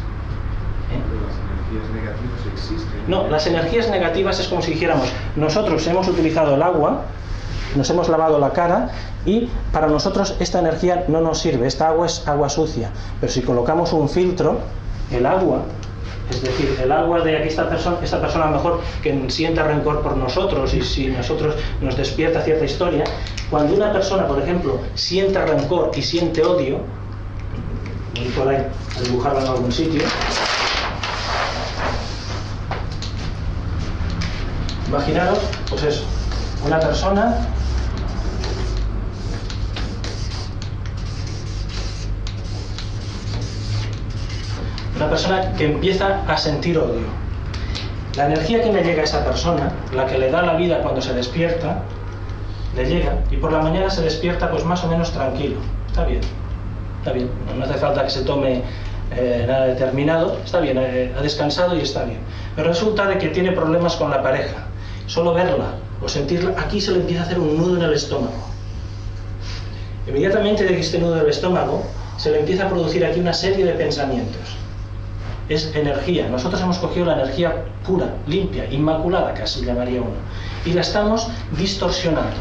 [SPEAKER 6] ¿Las energías negativas existen?
[SPEAKER 3] No, las energías negativas es como si dijéramos, nosotros hemos utilizado el agua, nos hemos lavado la cara y para nosotros esta energía no nos sirve, esta agua es agua sucia. Pero si colocamos un filtro, el agua, es decir, el agua de aquí esta persona a lo mejor que sienta rencor por nosotros y si nosotros nos despierta cierta historia, cuando una persona, por ejemplo, siente rencor y siente odio, voy por ahí a dibujarlo en algún sitio, Imaginaros, pues eso, una persona que empieza a sentir odio. La energía que le llega a esa persona, la que le da la vida cuando se despierta, le llega y por la mañana se despierta pues más o menos tranquilo. Está bien, no hace falta que se tome nada determinado, está bien, ha descansado y está bien. Pero resulta de que tiene problemas con la pareja. Solo verla o sentirla, aquí se le empieza a hacer un nudo en el estómago. Inmediatamente de este nudo del estómago se le empieza a producir aquí una serie de pensamientos. Es energía. Nosotros hemos cogido la energía pura, limpia, inmaculada, casi llamaría uno, y la estamos distorsionando,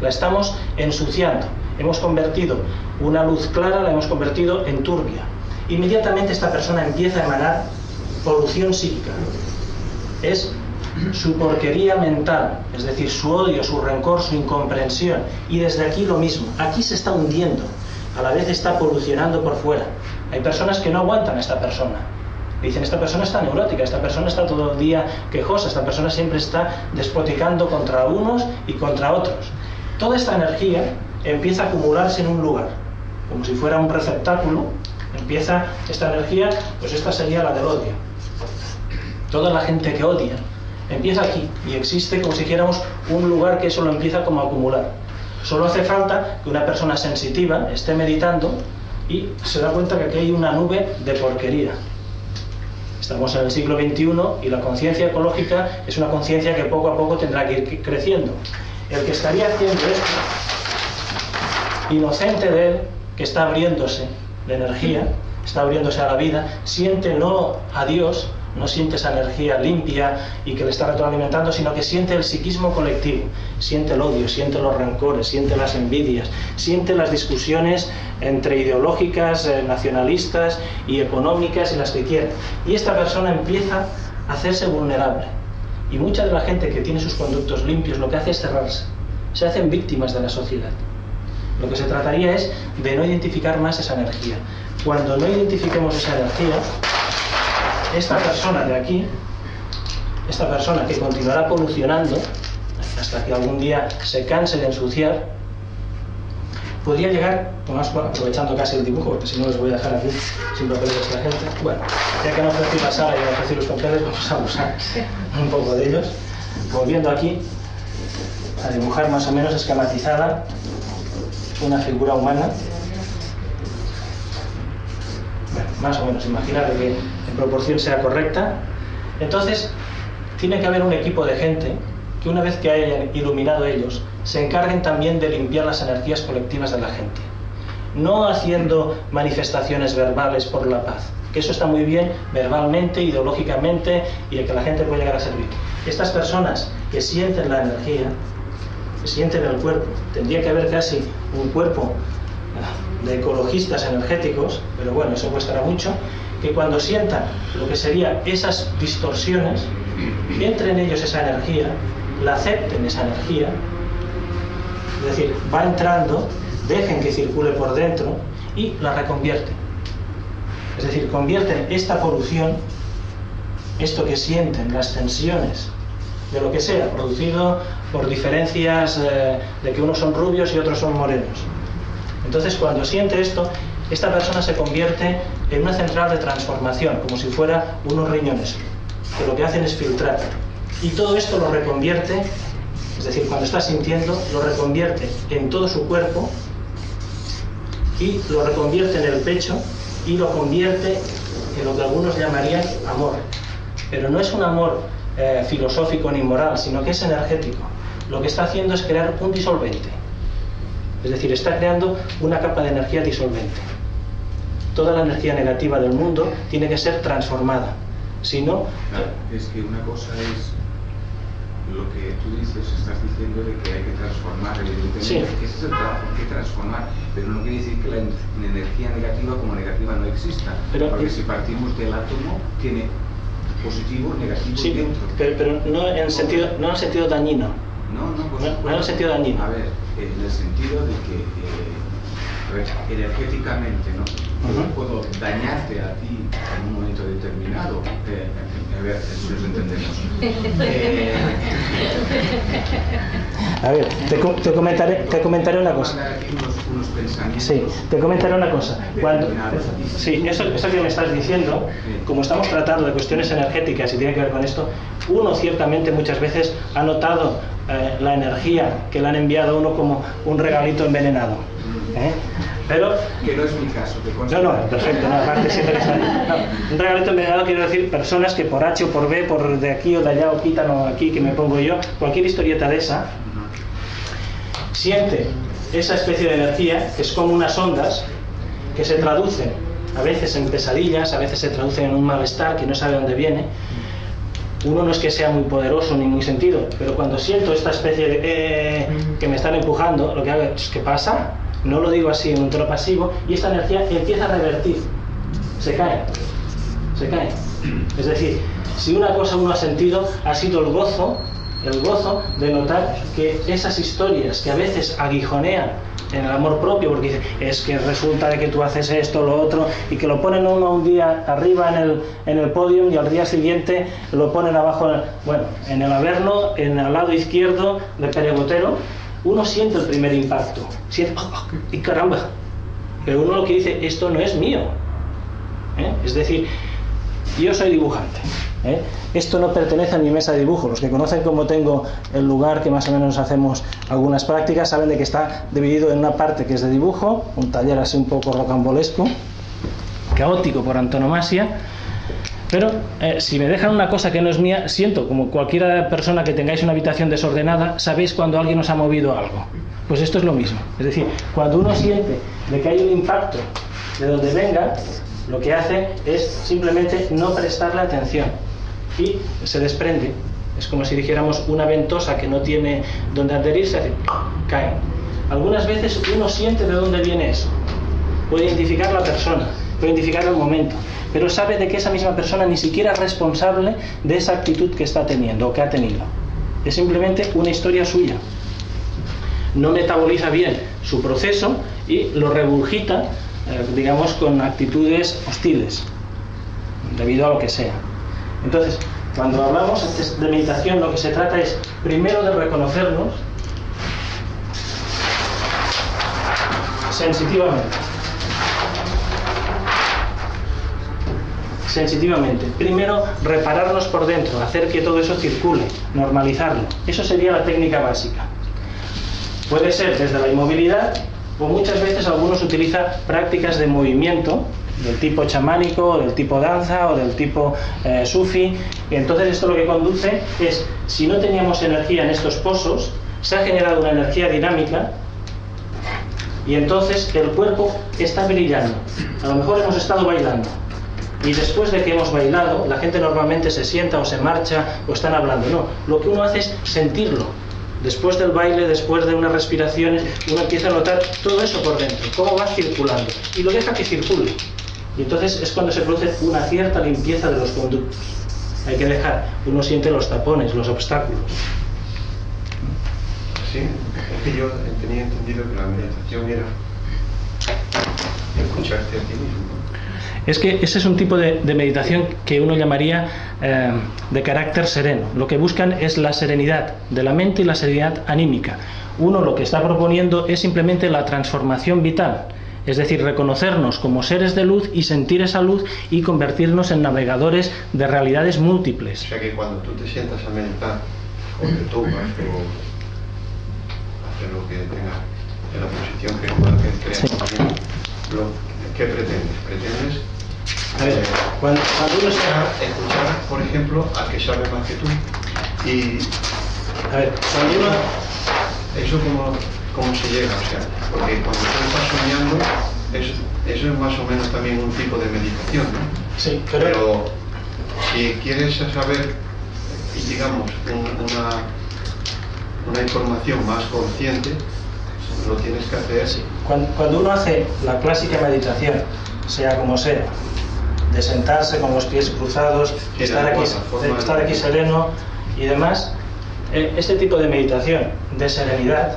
[SPEAKER 3] la estamos ensuciando. Hemos convertido una luz clara, la hemos convertido en turbia. Inmediatamente esta persona empieza a emanar polución psíquica. Es su porquería mental, es decir, su odio, su rencor, su incomprensión. Y desde aquí lo mismo. Aquí se está hundiendo, a la vez está polucionando por fuera. Hay personas que no aguantan a esta persona. Dicen, esta persona está neurótica, esta persona está todo el día quejosa, esta persona siempre está despoticando contra unos y contra otros. Toda esta energía empieza a acumularse en un lugar, como si fuera un receptáculo. Empieza esta energía, pues esta sería la del odio. Toda la gente que odia empieza aquí y existe como si dijéramos un lugar que eso lo empieza como a acumular. Solo hace falta que una persona sensitiva esté meditando y se da cuenta que aquí hay una nube de porquería. Estamos en el siglo XXI y la conciencia ecológica es una conciencia que poco a poco tendrá que ir creciendo. El que estaría haciendo esto, inocente de él, que está abriéndose de energía, está abriéndose a la vida, siente no a Dios, no siente esa energía limpia y que le está retroalimentando, sino que siente el psiquismo colectivo, siente el odio, siente los rencores, siente las envidias, siente las discusiones entre ideológicas, nacionalistas y económicas y las que quiera. Y esta persona empieza a hacerse vulnerable. Y mucha de la gente que tiene sus conductos limpios lo que hace es cerrarse. Se hacen víctimas de la sociedad. Lo que se trataría es de no identificar más esa energía. Cuando no identifiquemos esa energía, esta persona de aquí, esta persona que continuará polucionando hasta que algún día se canse de ensuciar, podría llegar, aprovechando casi el dibujo, porque si no les voy a dejar aquí sin papeles a esta gente. Bueno, ya que no ofrecí la sala y no ofrecí los papeles, vamos a usar un poco de ellos. Volviendo aquí a dibujar más o menos esquematizada una figura humana. Bueno, más o menos, imaginar que en proporción sea correcta. Entonces, tiene que haber un equipo de gente que una vez que hayan iluminado ellos, se encarguen también de limpiar las energías colectivas de la gente. No haciendo manifestaciones verbales por la paz, que eso está muy bien verbalmente, ideológicamente, y que la gente puede llegar a servir. Estas personas que sienten la energía, que sienten el cuerpo, tendría que haber casi un cuerpo de ecologistas energéticos, pero bueno, eso costará mucho, que cuando sientan lo que serían esas distorsiones, entre en ellos esa energía, la acepten esa energía, es decir, va entrando, dejen que circule por dentro y la reconvierten. Es decir, convierten esta polución, esto que sienten, las tensiones, de lo que sea, producido por diferencias de que unos son rubios y otros son morenos. Entonces, cuando siente esto, esta persona se convierte en una central de transformación, como si fuera unos riñones, que lo que hacen es filtrar. Y todo esto lo reconvierte, es decir, cuando está sintiendo, lo reconvierte en todo su cuerpo y lo reconvierte en el pecho y lo convierte en lo que algunos llamarían amor. Pero no es un amor filosófico ni moral, sino que es energético. Lo que está haciendo es crear un disolvente. Es decir, está creando una capa de energía disolvente. Toda la energía negativa del mundo tiene que ser transformada. Si no...
[SPEAKER 6] Claro, es que una cosa es lo que tú dices, estás diciendo de que hay que transformar, evidentemente,
[SPEAKER 3] sí,
[SPEAKER 6] que ese es el trabajo, hay que transformar, pero no quiere decir que la energía negativa como negativa no exista, porque si partimos del átomo, tiene positivos, negativos,
[SPEAKER 3] sí,
[SPEAKER 6] dentro.
[SPEAKER 3] Pero no en el sentido dañino. No en el sentido dañino.
[SPEAKER 6] A ver, en el sentido de que, energéticamente, ¿no? Puedo dañarte a ti en un momento determinado. A ver, si nos entendemos.
[SPEAKER 3] A ver, te comentaré una cosa. Sí, te comentaré una cosa. Sí, eso que me estás diciendo, como estamos tratando de cuestiones energéticas y tiene que ver con esto, uno ciertamente muchas veces ha notado la energía que le han enviado a uno como un regalito envenenado. Pero
[SPEAKER 6] que no es mi caso, que
[SPEAKER 3] no, perfecto, no, aparte siempre que está, no, un regalito envenenado quiero decir personas que por H o por B, por de aquí o de allá o quitan o aquí que me pongo yo, cualquier historieta de esa, siente esa especie de energía que es como unas ondas que se traducen a veces en pesadillas, a veces se traducen en un malestar que no sabe dónde viene. Uno no es que sea muy poderoso ni muy sentido, pero cuando siento esta especie de que me están empujando, lo que hago es ¿qué pasa? No lo digo así en un tono pasivo, y esta energía empieza a revertir, se cae. Es decir, si una cosa uno ha sentido ha sido el gozo de notar que esas historias que a veces aguijonean en el amor propio, porque dicen, es que resulta de que tú haces esto, lo otro, y que lo ponen uno un día arriba en el podio y al día siguiente lo ponen abajo, en el averno, en el lado izquierdo del peregotero. Uno siente el primer impacto, siente, y caramba, pero uno lo que dice, esto no es mío. Es decir, yo soy dibujante, esto no pertenece a mi mesa de dibujo. Los que conocen cómo tengo el lugar, que más o menos hacemos algunas prácticas, saben de que está dividido en una parte que es de dibujo, un taller así un poco rocambolesco, caótico por antonomasia. Pero si me dejan una cosa que no es mía, siento, como cualquier persona que tengáis una habitación desordenada, sabéis cuando alguien os ha movido algo. Pues esto es lo mismo. Es decir, cuando uno siente de que hay un impacto de donde venga, lo que hace es simplemente no prestarle atención y se desprende. Es como si dijéramos una ventosa que no tiene donde adherirse, cae. Algunas veces uno siente de dónde viene eso. Puede identificar la persona, puede identificar el momento, pero sabe de que esa misma persona ni siquiera es responsable de esa actitud que está teniendo o que ha tenido. Es simplemente una historia suya. No metaboliza bien su proceso y lo regurgita, digamos, con actitudes hostiles, debido a lo que sea. Entonces, cuando hablamos de meditación, lo que se trata es primero de reconocernos sensitivamente. Primero, repararnos por dentro, hacer que todo eso circule, normalizarlo. Eso sería la técnica básica. Puede ser desde la inmovilidad, o muchas veces algunos utilizan prácticas de movimiento, del tipo chamánico, o del tipo danza, o del tipo sufi. Entonces esto lo que conduce es, si no teníamos energía en estos pozos, se ha generado una energía dinámica, y entonces el cuerpo está brillando. A lo mejor hemos estado bailando, y después de que hemos bailado, la gente normalmente se sienta o se marcha o están hablando. No, lo que uno hace es sentirlo. Después del baile, después de unas respiraciones, uno empieza a notar todo eso por dentro, cómo va circulando, y lo deja que circule. Y entonces es cuando se produce una cierta limpieza de los conductos. Hay que dejar, uno siente los tapones, los obstáculos.
[SPEAKER 7] Sí, es que yo tenía entendido que la meditación era escucharte a ti mismo.
[SPEAKER 3] Es que ese es un tipo de meditación que uno llamaría de carácter sereno. Lo que buscan es la serenidad de la mente y la serenidad anímica. Uno lo que está proponiendo es simplemente la transformación vital, es decir, reconocernos como seres de luz y sentir esa luz y convertirnos en navegadores de realidades múltiples.
[SPEAKER 7] O sea que cuando tú te sientas a meditar, o te tumbas, o hacer lo que tengas en la posición que creas, sí. ¿Qué pretendes? ¿Pretendes
[SPEAKER 3] a ver, cuando uno
[SPEAKER 7] escuchar, por ejemplo, al que sabe más que tú? Y
[SPEAKER 3] a ver, cuando uno...
[SPEAKER 7] ¿Eso cómo se llega? O sea, porque cuando tú estás soñando, eso es más o menos también un tipo de meditación, ¿no?
[SPEAKER 3] Sí,
[SPEAKER 7] pero si quieres saber, digamos, una información más consciente, lo tienes que hacer.
[SPEAKER 3] Sí. Cuando uno hace la clásica meditación, sea como sea, de sentarse con los pies cruzados, estar aquí sereno y demás, este tipo de meditación de serenidad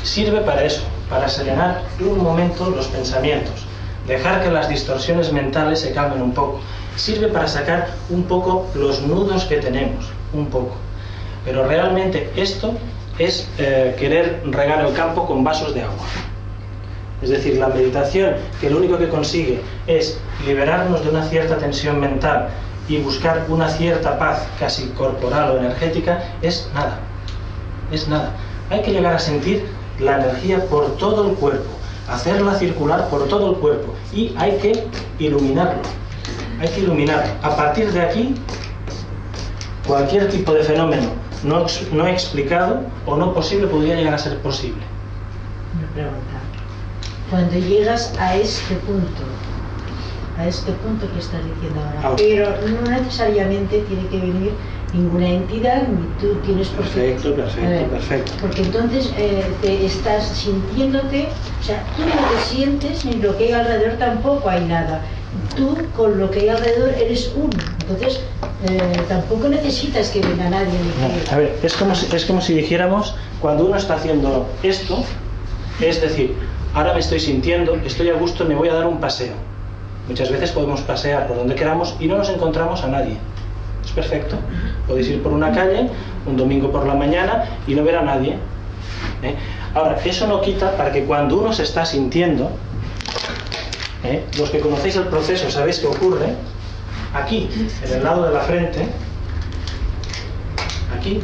[SPEAKER 3] sirve para eso, para serenar un momento los pensamientos, dejar que las distorsiones mentales se calmen un poco. Sirve para sacar un poco los nudos que tenemos, un poco. pero realmente esto es querer regar el campo con vasos de agua. Es decir, la meditación, que lo único que consigue es liberarnos de una cierta tensión mental y buscar una cierta paz casi corporal o energética, es nada. Es nada. Hay que llegar a sentir la energía por todo el cuerpo, hacerla circular por todo el cuerpo, y hay que iluminarlo. Hay que iluminarlo. A partir de aquí, cualquier tipo de fenómeno no explicado o no posible podría llegar a ser posible.
[SPEAKER 8] Una pregunta. Cuando llegas a este punto que estás diciendo ahora, pero no necesariamente tiene que venir ninguna entidad, ni tú tienes por qué.
[SPEAKER 3] Perfecto.
[SPEAKER 8] Porque entonces te estás sintiéndote, o sea, tú no te sientes, ni lo que hay alrededor tampoco hay nada. Tú con lo que hay alrededor eres uno. Entonces tampoco necesitas que venga nadie.
[SPEAKER 3] A ver, es como si dijéramos, cuando uno está haciendo esto, es decir, ahora me estoy sintiendo, estoy a gusto, me voy a dar un paseo. Muchas veces podemos pasear por donde queramos y no nos encontramos a nadie. Es perfecto. Podéis ir por una calle un domingo por la mañana y no ver a nadie. Ahora, eso no quita para que cuando uno se está sintiendo, los que conocéis el proceso sabéis que ocurre aquí, en el lado de la frente, aquí,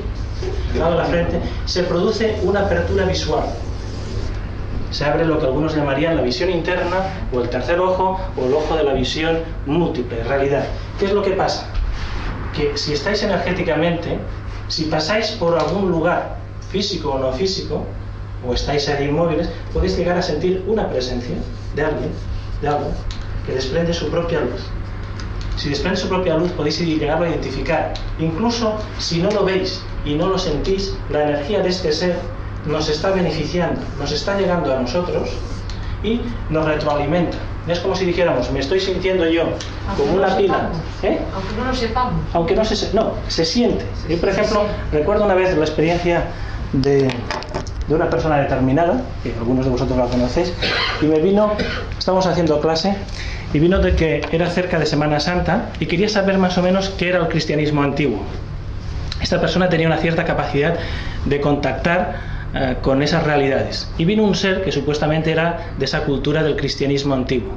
[SPEAKER 3] en el lado de la frente, se produce una apertura visual. Se abre lo que algunos llamarían la visión interna, o el tercer ojo, o el ojo de la visión múltiple, en realidad. ¿Qué es lo que pasa? Que si estáis energéticamente, si pasáis por algún lugar, físico o no físico, o estáis ahí inmóviles, podéis llegar a sentir una presencia de alguien, de algo, que desprende su propia luz. Si desprende su propia luz, podéis llegar a identificar. Incluso si no lo veis y no lo sentís, la energía de este ser nos está beneficiando, nos está llegando a nosotros y nos retroalimenta. Es como si dijéramos, me estoy sintiendo yo como una pila.
[SPEAKER 5] Aunque no lo sepamos.
[SPEAKER 3] Aunque no se siente. Yo, por ejemplo, recuerdo una vez la experiencia de una persona determinada, que algunos de vosotros la conocéis, y me vino, estábamos haciendo clase, y vino de que era cerca de Semana Santa y quería saber más o menos qué era el cristianismo antiguo. Esta persona tenía una cierta capacidad de contactar con esas realidades, y vino un ser que supuestamente era de esa cultura del cristianismo antiguo.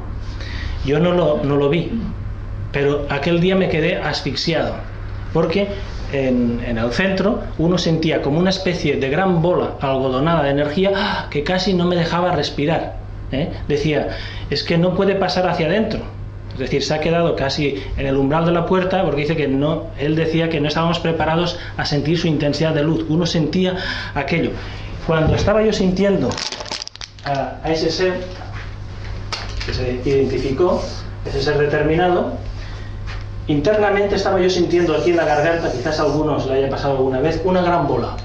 [SPEAKER 3] Yo no lo vi, pero aquel día me quedé asfixiado, porque en el centro uno sentía como una especie de gran bola algodonada de energía que casi no me dejaba respirar. Decía, es que no puede pasar hacia adentro. Es decir, se ha quedado casi en el umbral de la puerta, porque dice que no, él decía que no estábamos preparados a sentir su intensidad de luz. Uno sentía aquello. Cuando estaba yo sintiendo a ese ser que se identificó, ese ser determinado, internamente estaba yo sintiendo aquí en la garganta, quizás a algunos le haya pasado alguna vez, una gran bola,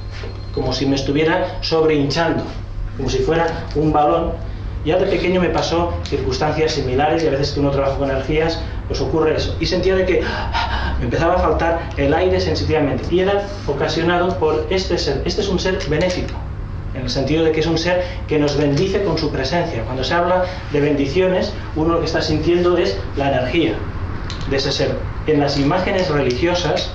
[SPEAKER 3] como si me estuviera sobrehinchando, como si fuera un balón. Ya de pequeño me pasó circunstancias similares, y a veces que uno trabaja con energías, pues ocurre eso. Y sentía de que me empezaba a faltar el aire sensitivamente. Y era ocasionado por este ser. Este es un ser benéfico, en el sentido de que es un ser que nos bendice con su presencia. Cuando se habla de bendiciones, uno lo que está sintiendo es la energía de ese ser. En las imágenes religiosas,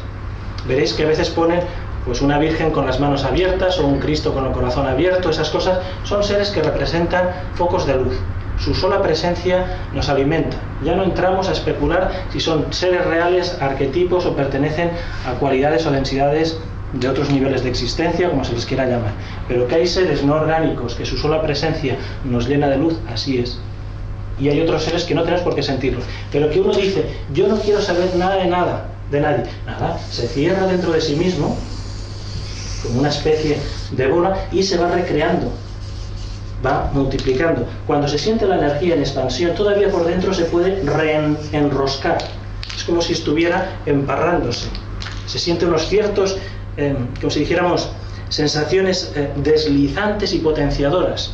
[SPEAKER 3] veréis que a veces ponen pues una virgen con las manos abiertas o un Cristo con el corazón abierto. Esas cosas son seres que representan focos de luz. Su sola presencia nos alimenta. Ya no entramos a especular si son seres reales, arquetipos, o pertenecen a cualidades o densidades de otros niveles de existencia, como se les quiera llamar. Pero que hay seres no orgánicos que su sola presencia nos llena de luz, así es. Y hay otros seres que no tenemos por qué sentirlos. Pero que uno dice, yo no quiero saber nada de nadie. Nada, se cierra dentro de sí mismo, como una especie de bola, y se va recreando, va multiplicando. Cuando se siente la energía en expansión, todavía por dentro se puede reenroscar. Es como si estuviera emparrándose. Se sienten unos ciertos, como si dijéramos, sensaciones deslizantes y potenciadoras.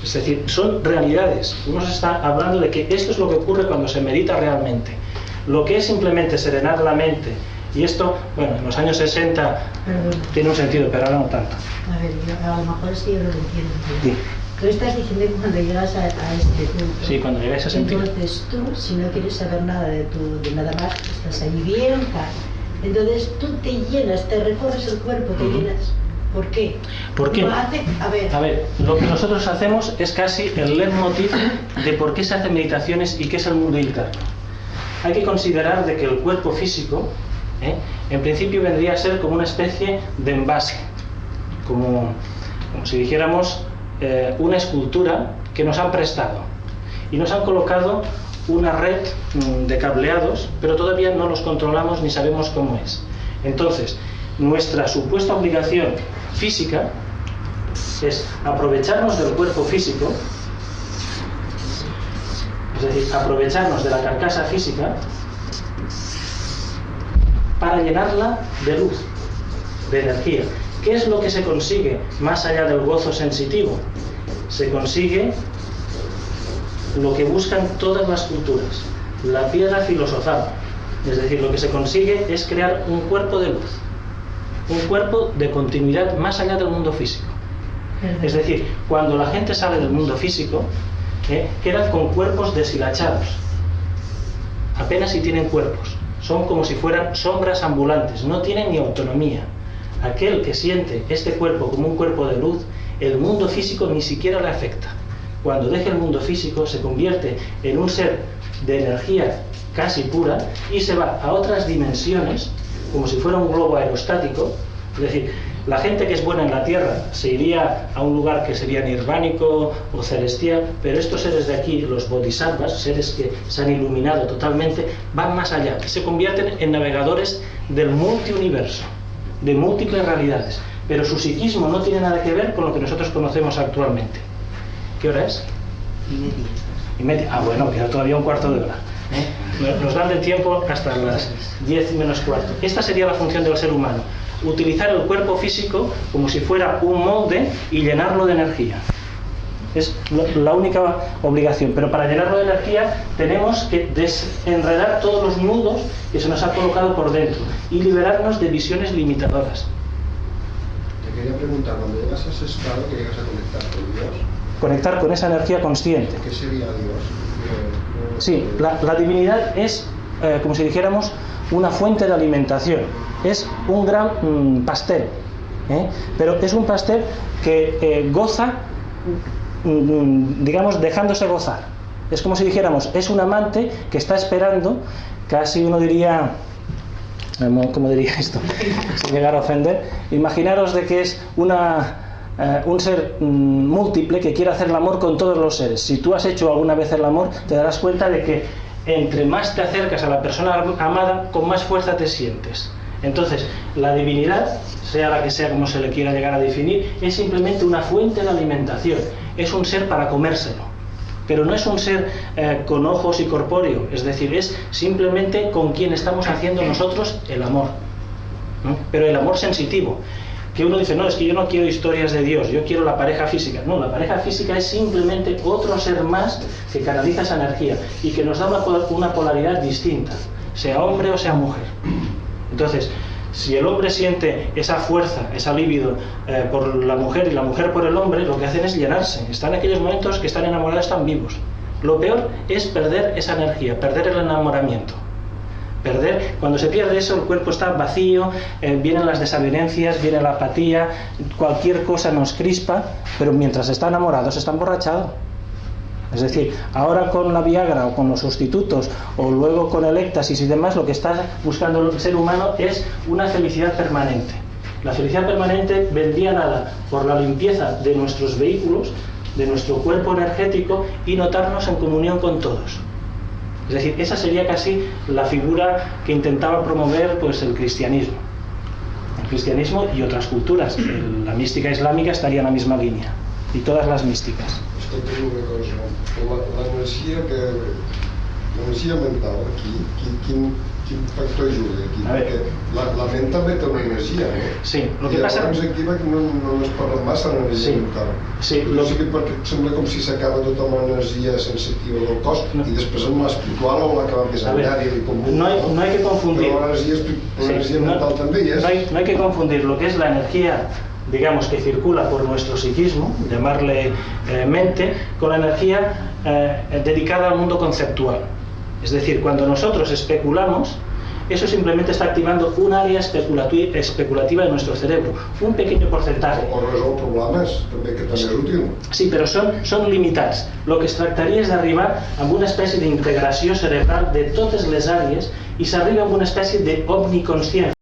[SPEAKER 3] Es decir, son realidades. Uno se está hablando de que esto es lo que ocurre cuando se medita realmente. Lo que es simplemente serenar la mente, y esto, bueno, en los años 60 tiene un sentido, pero ahora no tanto.
[SPEAKER 8] A ver, a lo mejor es que yo no lo entiendo.
[SPEAKER 3] Sí.
[SPEAKER 8] Tú estás diciendo que cuando llegas a este punto,
[SPEAKER 3] sí, cuando llegáis a ese sentido.
[SPEAKER 8] Entonces tú, si no quieres saber nada de nada más, estás ahí bien, tal. Entonces tú te llenas, te recorres el cuerpo, te llenas. ¿Por qué?
[SPEAKER 3] ¿Por qué?
[SPEAKER 8] A ver,
[SPEAKER 3] lo que nosotros hacemos es casi el leitmotiv de por qué se hacen meditaciones y qué es el mundo interno. Hay que considerar de que el cuerpo físico, en principio vendría a ser como una especie de envase, como si dijéramos una escultura que nos han prestado y nos han colocado una red de cableados, pero todavía no los controlamos ni sabemos cómo es. Entonces, nuestra supuesta obligación física es aprovecharnos del cuerpo físico, es decir, aprovecharnos de la carcasa física para llenarla de luz, de energía. ¿Qué es lo que se consigue más allá del gozo sensitivo? Se consigue lo que buscan todas las culturas, la piedra filosofal. Es decir, lo que se consigue es crear un cuerpo de luz, un cuerpo de continuidad más allá del mundo físico. Es decir, cuando la gente sale del mundo físico, quedan con cuerpos deshilachados, apenas si tienen cuerpos, son como si fueran sombras ambulantes, no tienen ni autonomía. Aquel que siente este cuerpo como un cuerpo de luz, el mundo físico ni siquiera le afecta. Cuando deja el mundo físico se convierte en un ser de energía casi pura y se va a otras dimensiones como si fuera un globo aerostático. Es decir, la gente que es buena en la tierra se iría a un lugar que sería nirvánico o celestial, pero estos seres de aquí, los bodhisattvas, seres que se han iluminado totalmente, van más allá y se convierten en navegadores del multiuniverso, de múltiples realidades, pero su psiquismo no tiene nada que ver con lo que nosotros conocemos actualmente. ¿Qué hora es? Y media. Ah, bueno, queda todavía un cuarto de hora. Nos dan de tiempo hasta las 10 menos cuarto. Esta sería la función del ser humano: utilizar el cuerpo físico como si fuera un molde y llenarlo de energía. Es la única obligación. Pero para llenarlo de energía tenemos que desenredar todos los nudos que se nos ha colocado por dentro y liberarnos de visiones limitadoras.
[SPEAKER 7] Te quería preguntar, cuando llegas a ese estado que llegas a conectar con Dios,
[SPEAKER 3] conectar con esa energía consciente.
[SPEAKER 7] ¿qué sería Dios?
[SPEAKER 3] Sí, la divinidad es, como si dijéramos, una fuente de alimentación. Es un gran pastel, pero es un pastel que goza, digamos, dejándose gozar. Es como si dijéramos, es un amante que está esperando, casi uno diría, ¿cómo diría esto? Sin llegar a ofender. Imaginaros de que es un ser múltiple que quiere hacer el amor con todos los seres. Si tú has hecho alguna vez el amor, te darás cuenta de que entre más te acercas a la persona amada, con más fuerza te sientes. Entonces, la divinidad, sea la que sea como se le quiera llegar a definir, es simplemente una fuente de alimentación. Es un ser para comérselo, pero no es un ser con ojos y corpóreo. Es decir, es simplemente con quien estamos haciendo nosotros el amor, ¿no? Pero el amor sensitivo. Que uno dice, no, es que yo no quiero historias de Dios, yo quiero la pareja física. No, la pareja física es simplemente otro ser más que canaliza esa energía y que nos da una polaridad distinta, sea hombre o sea mujer. Entonces, si el hombre siente esa fuerza, esa libido por la mujer y la mujer por el hombre, lo que hacen es llenarse. Están en aquellos momentos que están enamorados, están vivos. Lo peor es perder esa energía, perder el enamoramiento. Cuando se pierde eso, el cuerpo está vacío, vienen las desavenencias, viene la apatía, cualquier cosa nos crispa, pero mientras está enamorado se está emborrachado. Es decir, ahora con la Viagra o con los sustitutos o luego con el éxtasis y demás, lo que está buscando el ser humano es una felicidad permanente. La felicidad permanente vendría dada por la limpieza de nuestros vehículos, de nuestro cuerpo energético y notarnos en comunión con todos. Es decir, esa sería casi la figura que intentaba promover pues el cristianismo. El cristianismo y otras culturas. La mística islámica estaría en la misma línea. Y todas las místicas.
[SPEAKER 9] Escolta una cosa, l'energia mental aquí, quin factor ajuda aquí? Perquè la ment també té una energia, no?
[SPEAKER 3] Sí, lo que pasa...
[SPEAKER 9] I llavors aquí no es parla massa de l'energia mental.
[SPEAKER 3] Sí,
[SPEAKER 9] sí que sembla com si s'acaba tota l'energia sensitiva del cos i després amb l'espiritual o l'acaba més enllà.
[SPEAKER 3] No hay que confundir.
[SPEAKER 9] Però l'energia mental també hi és.
[SPEAKER 3] No hay que confundir lo que es la energía, digamos, que circula por nuestro psiquismo, llamarle mente, con la energía dedicada al mundo conceptual. Es decir, cuando nosotros especulamos, eso simplemente está activando un área especulativa de nuestro cerebro, un pequeño porcentaje.
[SPEAKER 9] O resol problemes, també, que també és útil.
[SPEAKER 3] Sí, però són limitats. El que es tractaria és d'arribar a una espècie d'integració cerebral de totes les àrees i s'arriba a una espècie d'omniconsciència.